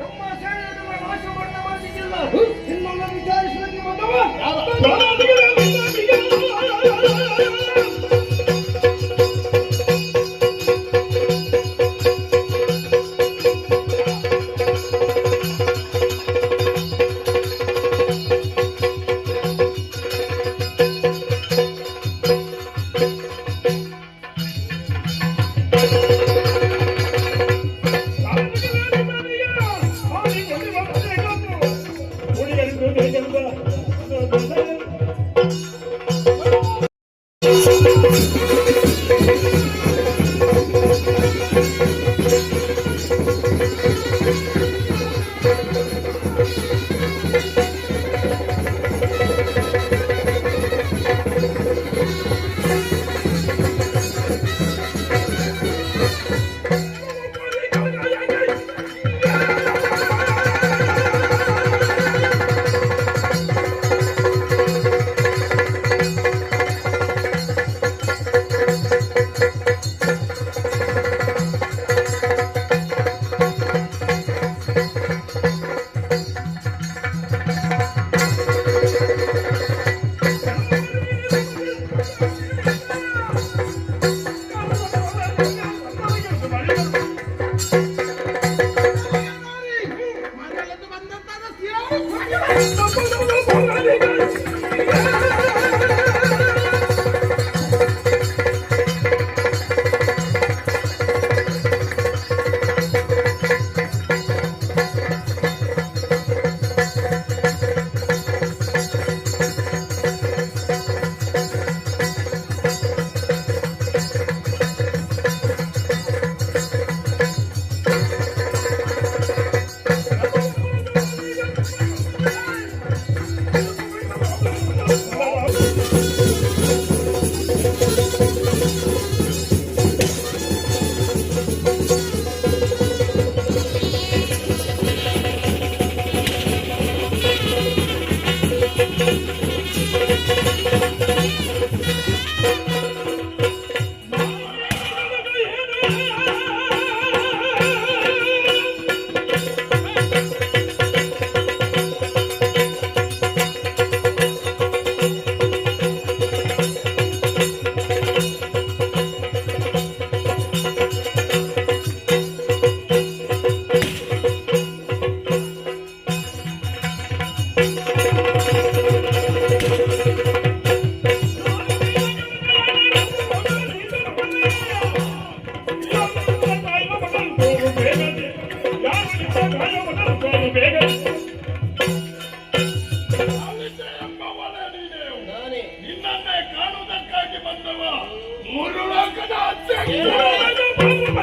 ನಮ್ಮ ಸೇನೆಯನ್ನು ನಾಶ ಮಾಡಲಿಕ್ಕಿಲ್ಲ. ನಿಮ್ಮನ್ನ ವಿಚಾರಿಸಲಿಕ್ಕೆ ಬಂದವ ನಿನ್ನನ್ನೇ ಕಾಣುವುದಕ್ಕಾಗಿ ಬಂದವ ಮೂರು ಲೋಕದ ಅಧ್ಯಕ್ಷ.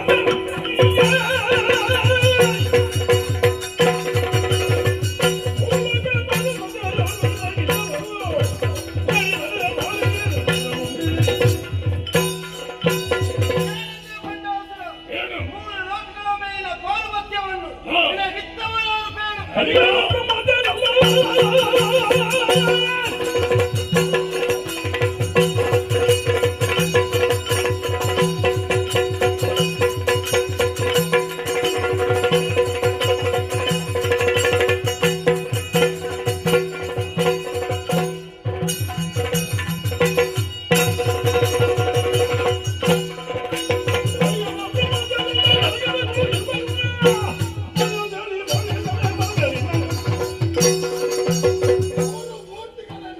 ಮೂರು ಮೂರ್ತಿಗಳ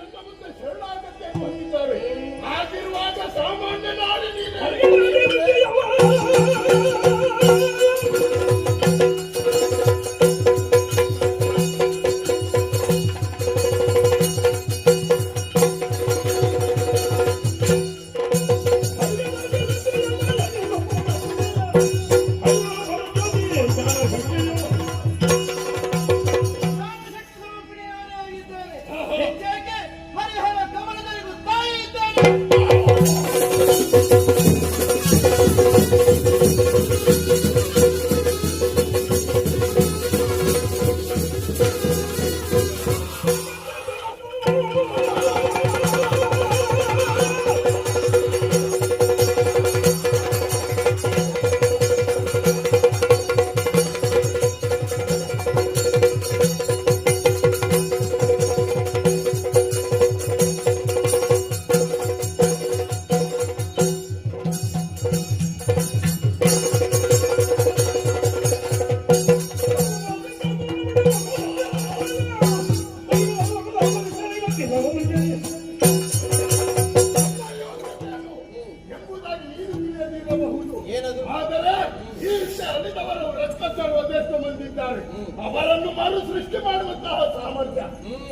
ಹಿಂದೆ ಅಳಿದವರು ರಕ್ತ ಸರ್ವದೇಶ ಬಂದಿದ್ದಾರೆ. ಅವರನ್ನು ಮರು ಸೃಷ್ಟಿ ಮಾಡುವಂತಹ ಸಾಮರ್ಥ್ಯ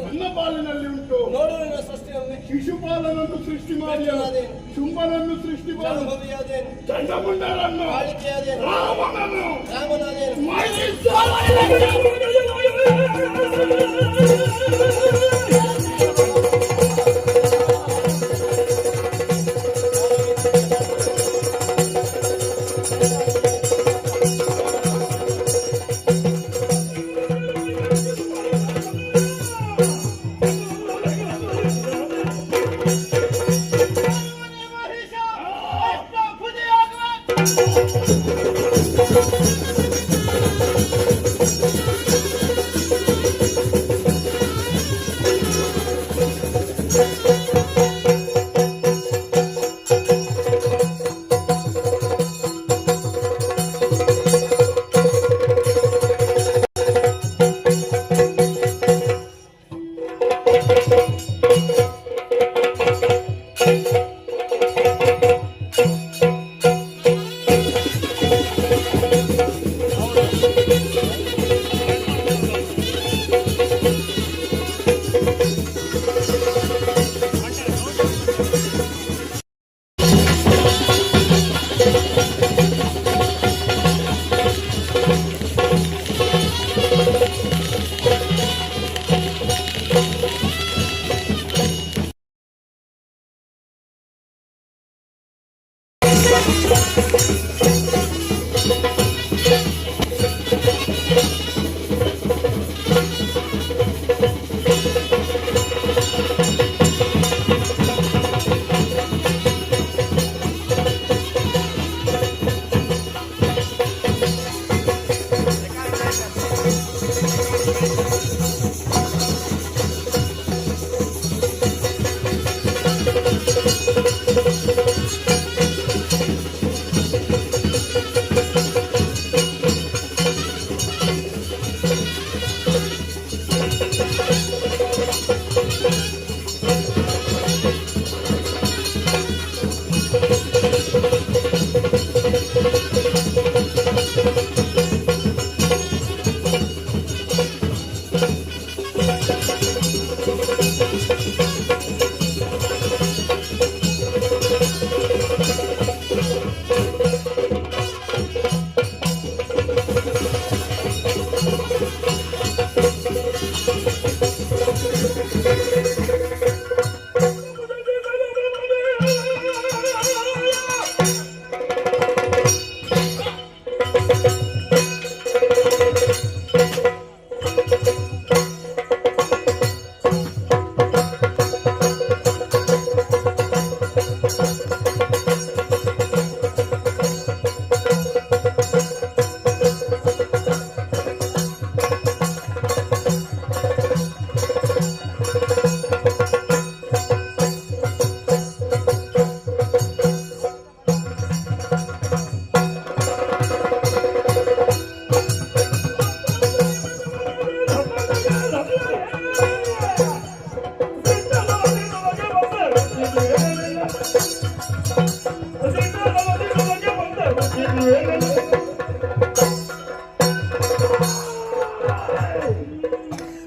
ನನ್ನ ಪಾಲಿನಲ್ಲಿ ಉಂಟು. ನೋಡುವ ಸೃಷ್ಟಿಯಲ್ಲಿ ಶಿಶುಪಾಲನನ್ನು ಸೃಷ್ಟಿ ಮಾಡಿ, ಶುಂಭನನ್ನು ಸೃಷ್ಟಿ ಮಾಡಿ, ಚಂಡಮುಂಡರನ್ನು, ರಾವಣನು,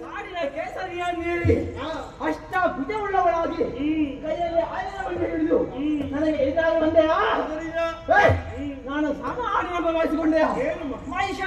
ಕಾಡಿನ ಕೇಸರಿಯನ್ನೇರಿ ಅಷ್ಟ ಭುಜವುಳ್ಳವಳಾಗಿ ಕೈಯಲ್ಲಿ ಆಯುಧವನ್ನು ಹಿಡಿದು ನನಗೆ ಎದುರಾಗಿ ಬಂದೆಯಾ? ನಾನು ಸಾಮಾನ್ಯ ಭಾವಿಸಿಕೊಂಡೆಯಾ? ಮಹಿಷ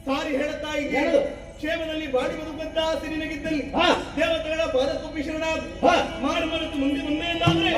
ಸಾರಿ ಹೇಳುತ್ತಾ ಇದ್ದೇನೆ. ಕ್ಷೇಮದಲ್ಲಿ ಬಾಡಿ ಬದುಕುವಂತ ಸಿರಿನಗಿದ್ದಲ್ಲಿ ದೇವತೆಗಳ ಪಾದಕ್ಕೂ ಶರಣ ಮಾರು ಮರೆತು ಮುಂದೆ ಬಂದೆ ಎಂದಾದ್ರೆ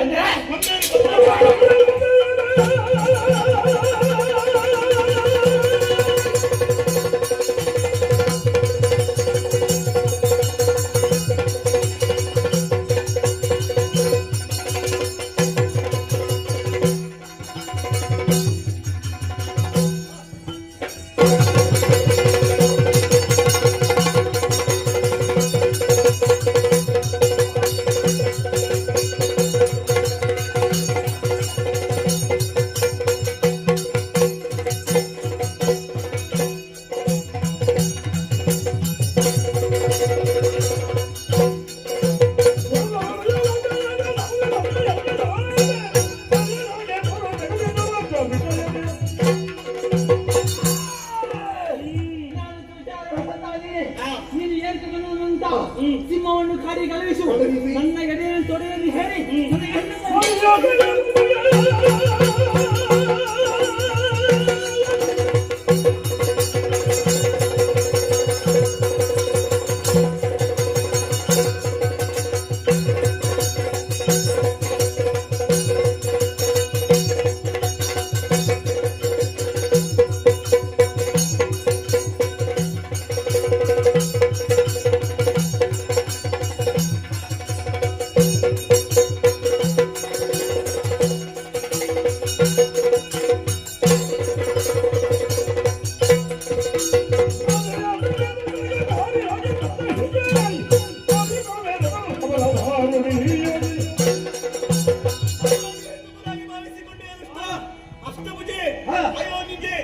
ನೀನು ಏರ್ಕಂತ ಸಿಂಹವನ್ನು ಕಾಡಿ ಕಳುಹಿಸು ನನ್ನ ಎದೆಯನ್ನು ತೊಡೆಯಲ್ಲಿ ಹೇಳಿ ನನಗೆ ಹೆಣ್ಣು ಅಷ್ಟಭುಜೆ ಅಯೋನಿಗೆ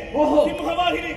ಸಿಂಹವಾಹಿನಿ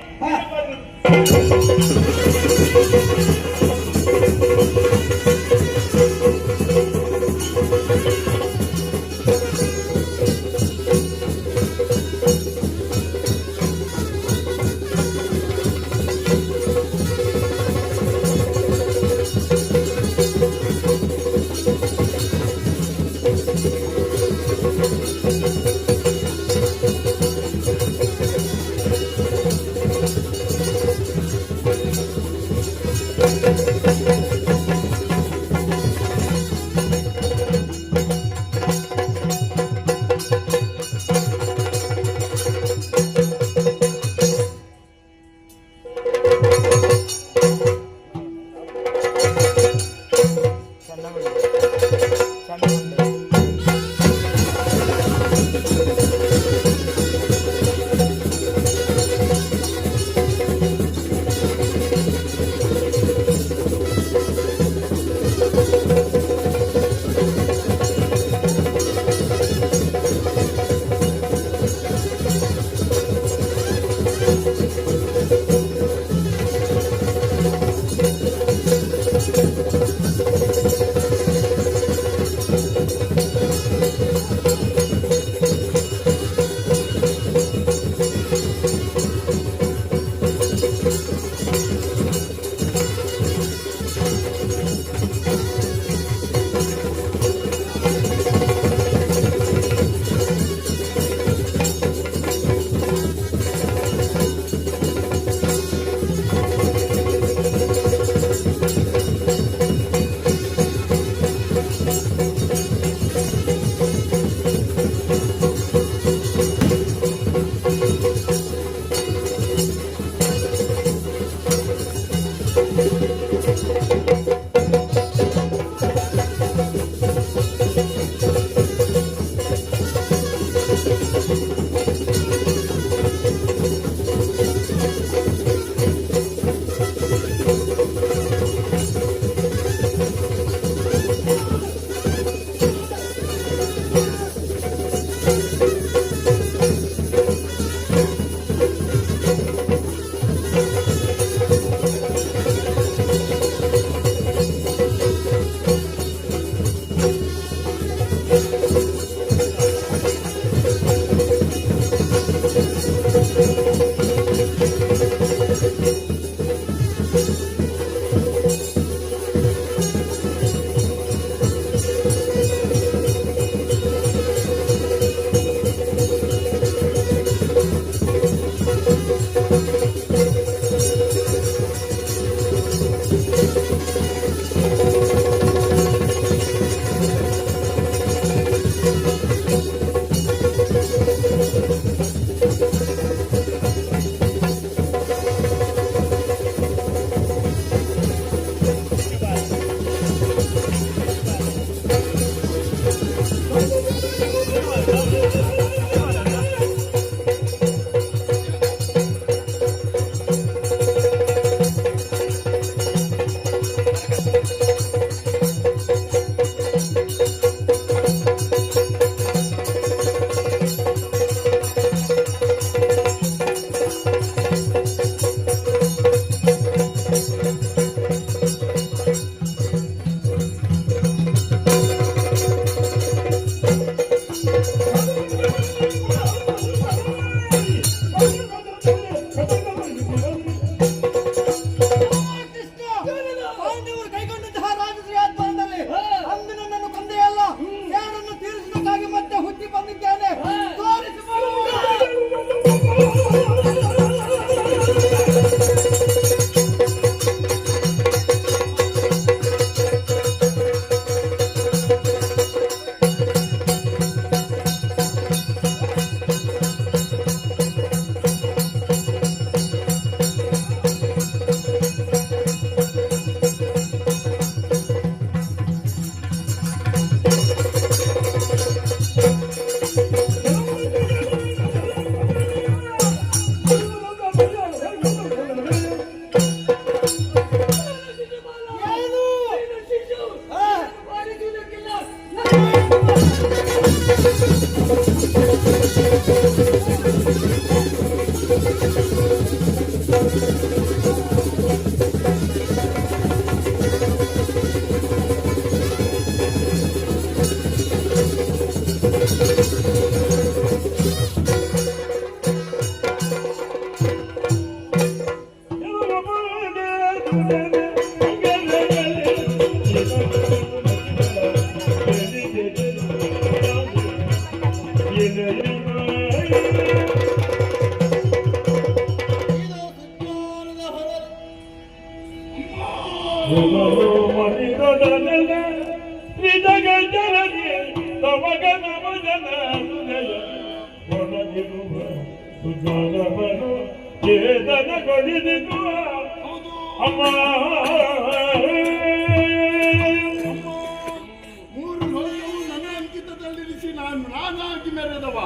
ಮೂರು ಲೋಕವು ನನ್ನ ಅಂಕಿತದಲ್ಲಿರಿಸಿ ನಾನಾಗಿ ಮೆರೆದವ,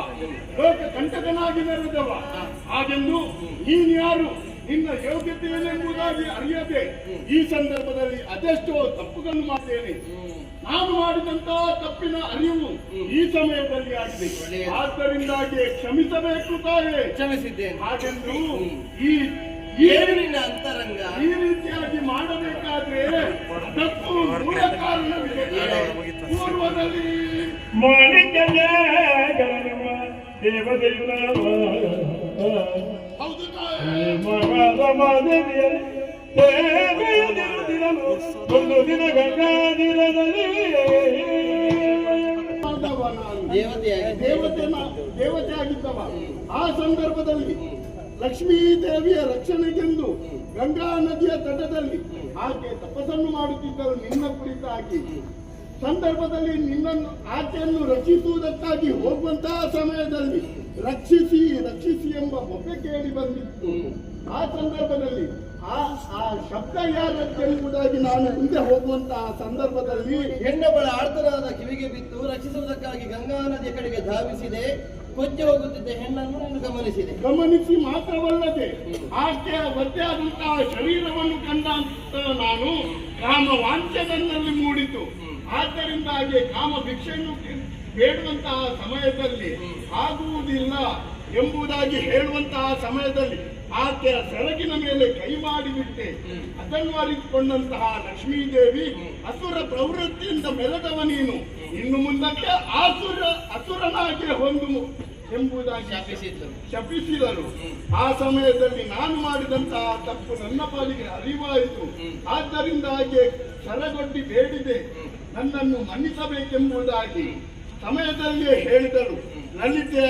ಲೋಕ ಕಂಟಕನಾಗಿ ಮೆರೆದವ. ಹಾಗೆಂದು ನೀನು ಯಾರು, ನಿನ್ನ ಯೋಗ್ಯತೆ ಏನೆಂಬುದಾಗಿ ಅರಿಯದೆ ಈ ಸಂದರ್ಭದಲ್ಲಿ ಅದೆಷ್ಟೋ ತಪ್ಪುಗಳನ್ನು ಮಾಡ್ತೇನೆ. ನಾನು ಮಾಡಿದಂತಹ ತಪ್ಪಿನ ಅರಿವು ಈ ಸಮಯದಲ್ಲಿ ಆಗಿದೆ. ಆದ್ದರಿಂದಾಗಿ ಕ್ಷಮಿಸಬೇಕು ತಾಯೇ. ಕ್ಷಮಿಸಿದ್ದೇನೆ. ಹಾಗೆಂದು ನಿನ್ನ ಅಂತರಂಗ ಈ ರೀತಿಯಾಗಿ ಮಾಡಬೇಕಾದ್ರೆ ಅದಕ್ಕೂ ಮೂಲ ಕಾರಣವಿದೆ. ಪೂರ್ವದಲ್ಲಿ ಹೌದು ತಾಯೇ. ಒಂದು ದಿನ ಗಂಗಾದಿರದಲ್ಲಿ ದೇವತೆ ಆಗಿದ್ದವ. ಆ ಸಂದರ್ಭದಲ್ಲಿ ಲಕ್ಷ್ಮೀ ದೇವಿಯ ರಕ್ಷಣೆಗೆಂದು ಗಂಗಾ ನದಿಯ ತಟದಲ್ಲಿ ಆಕೆ ತಪಸ್ಸನ್ನು ಮಾಡುತ್ತಿದ್ದರು ನಿನ್ನ ಕುರಿತಾಗಿ. ಸಂದರ್ಭದಲ್ಲಿ ನಿನ್ನನ್ನು ಆಕೆಯನ್ನು ರಕ್ಷಿಸುವುದಕ್ಕಾಗಿ ಹೋಗುವಂತಹ ಸಮಯದಲ್ಲಿ ರಕ್ಷಿಸಿ ರಕ್ಷಿಸಿ ಎಂಬ ಮೊಬ್ಬೆ ಕೇಳಿ ಬಂದಿತ್ತು. ಆ ಸಂದರ್ಭದಲ್ಲಿ ಆ ಶಬ್ದ ಯಾರೆಂಬುದಾಗಿ ನಾನು ಮುಂದೆ ಹೋಗುವಂತಹ ಸಂದರ್ಭದಲ್ಲಿ ಹೆಣ್ಣೊಬ್ಬಳ ಆರ್ತನಾದ ಕಿವಿಗೆ ಬಿದ್ದು ರಕ್ಷಿಸುವುದಕ್ಕಾಗಿ ಗಂಗಾ ನದಿಯ ಕಡೆಗೆ ಧಾವಿಸಿದೆ. ಕೊಚ್ಚಿ ಹೋಗುತ್ತಿದ್ದ ಹೆಣ್ಣನ್ನು ನೀನು ಗಮನಿಸಿ ಮಾತ್ರವಲ್ಲದೆ ಆಕೆಯ ಒದ್ದೆಯಾದಂತಹ ಶರೀರವನ್ನು ಕಂಡಂತ ನಾನು ಕಾಮ ವಾಂಛೆ ನನ್ನಲ್ಲಿ ಮೂಡಿತು. ಆದ್ದರಿಂದ ಹಾಗೆ ಕಾಮ ಭಿಕ್ಷೆಯನ್ನು ಬೇಡುವಂತಹ ಸಮಯದಲ್ಲಿ ಆಗುವುದಿಲ್ಲ ಎಂಬುದಾಗಿ ಹೇಳುವಂತಹ ಸಮಯದಲ್ಲಿ ಆಕೆಯ ಸೆರಗಿನ ಮೇಲೆ ಕೈ ಮಾಡಿಬಿಟ್ಟೆ. ಅದನ್ನು ಅರಿತುಕೊಂಡಂತಹ ಲಕ್ಷ್ಮೀದೇವಿ ಅಸುರ ಪ್ರವೃತ್ತಿಯಿಂದ ಮೆರೆದವ ನೀನು, ಇನ್ನು ಮುಂದಕ್ಕೆ ಅಸುರನಾಗಿ ಹೊಂದು ಎಂಬುದಾಗಿ ಶಪಿಸಿದರು. ಆ ಸಮಯದಲ್ಲಿ ನಾನು ಮಾಡಿದಂತಹ ತಪ್ಪು ನನ್ನ ಪಾಲಿಗೆ ಅರಿವಾಯಿತು. ಆದ್ದರಿಂದ ಹಾಗೆ ಸರಗೊಡ್ಡಿ ಬೇಡಿದೆ, ನನ್ನನ್ನು ಮನ್ನಿಸಬೇಕೆಂಬುದಾಗಿ ಸಮಯದಲ್ಲಿಯೇ ಹೇಳಿದರು. ಲಲಿತೆಯ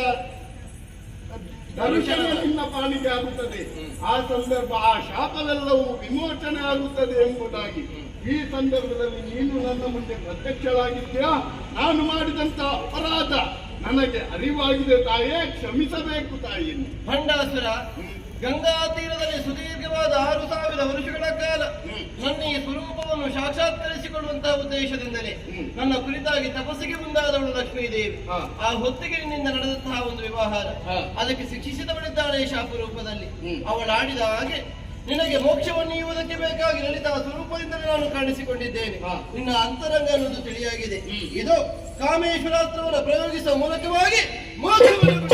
ದರ್ಶನ ನಿನ್ನ ಪಾಲಿಗೆ ಆಗುತ್ತದೆ. ಆ ಸಂದರ್ಭ ಆ ಶಾಪವೆಲ್ಲವೂ ವಿಮೋಚನೆ ಆಗುತ್ತದೆ ಎಂಬುದಾಗಿ ಈ ಸಂದರ್ಭದಲ್ಲಿ ನೀನು ನನ್ನ ಮುಂದೆ ಪ್ರತ್ಯಕ್ಷವಾಗಿದ್ಯಾ. ನಾನು ಮಾಡಿದಂತ ಅಪರಾಧ ನನಗೆ ಅರಿವಾಗಿದೆ ತಾಯೇ, ಕ್ಷಮಿಸಬೇಕು ತಾಯಿಯನ್ನು. ಭಂಡಾಸುರ ಗಂಗಾ ತೀರದಲ್ಲಿ ಸುದೀರ್ಘವಾದ 6,000 ವರ್ಷಗಳ ಕಾಲ ನನ್ನ ಈ ಸ್ವರೂಪವನ್ನು ಸಾಕ್ಷಾತ್ಕರಿಸಿಕೊಳ್ಳುವಂತಹ ಉದ್ದೇಶದಿಂದಲೇ ನನ್ನ ಕುರಿತಾಗಿ ತಪಸ್ಸಿಗೆ ಮುಂದಾದವಳು ಲಕ್ಷ್ಮೀದೇವಿ. ಆ ಹೊತ್ತಿಗೆ ನಿನ್ನಿಂದ ನಡೆದಂತಹ ಒಂದು ವ್ಯವಹಾರ, ಅದಕ್ಕೆ ಶಿಕ್ಷಿಸಿದವಳಿದ್ದಾಳೆ ಶಾಪ ರೂಪದಲ್ಲಿ. ಅವಳಾಡಿದ ಹಾಗೆ ನಿನಗೆ ಮೋಕ್ಷವನ್ನು ನೀಡುವುದಕ್ಕೆ ಬೇಕಾಗಿ ಲಲಿತಾ ಸ್ವರೂಪದಿಂದಲೇ ನಾನು ಕಾಣಿಸಿಕೊಂಡಿದ್ದೇನೆ. ನಿನ್ನ ಅಂತರಂಗ ಅನ್ನೋದು ತಿಳಿಯಾಗಿದೆ. ಇದು ಕಾಮೇಶ್ವರಾಸ್ತ್ರವನ್ನು ಪ್ರಯೋಗಿಸುವ ಮೂಲಕವಾಗಿ ಮೋಕ್ಷವನ್ನು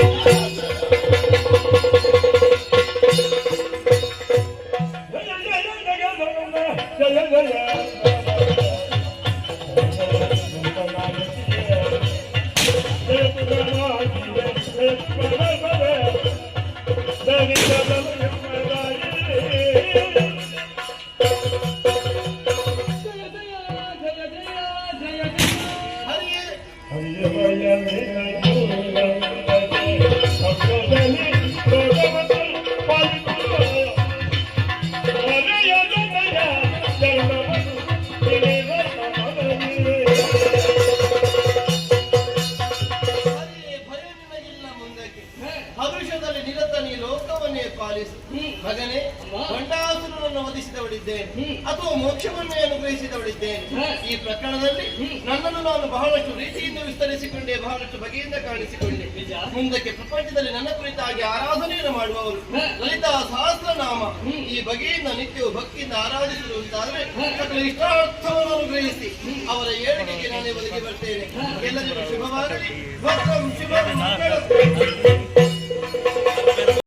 ಎಲ್ಲರಿಗೂ ಮೋಕ್ಷವನ್ನೇ ಅನುಗ್ರಹಿಸಿದವಳಿದ್ದೇನೆ. ಈ ಪ್ರಕರಣದಲ್ಲಿ ನನ್ನನ್ನು ನಾನು ಬಹಳಷ್ಟು ರೀತಿಯಿಂದ ವಿಸ್ತರಿಸಿಕೊಂಡೆ, ಬಹಳಷ್ಟು ಬಗೆಯಿಂದ ಕಾಣಿಸಿಕೊಂಡೆ. ಮುಂದಕ್ಕೆ ಪ್ರಪಂಚದಲ್ಲಿ ನನ್ನ ಕುರಿತಾಗಿ ಆರಾಧನೆಯನ್ನು ಮಾಡುವವರು ಲಲಿತಾ ಸಹಸ್ರನಾಮ ಈ ಬಗೆಯಿಂದ ನಿತ್ಯವೂ ಭಕ್ತಿಯಿಂದ ಆರಾಧಿಸುವುದಾದರೆ ಸಕಲ ಇಷ್ಟಾರ್ಥವನ್ನು ಅನುಗ್ರಹಿಸಿ ಅವರ ಏಳಿಗೆಗೆ ನಾನೇ ಒದಗಿ ಬರ್ತೇನೆ. ಎಲ್ಲರಿಗೂ ಶುಭವಾಗಲಿ. ಭಕ್ತಂ ಶುಭಂ ಮಂಗಳಂ.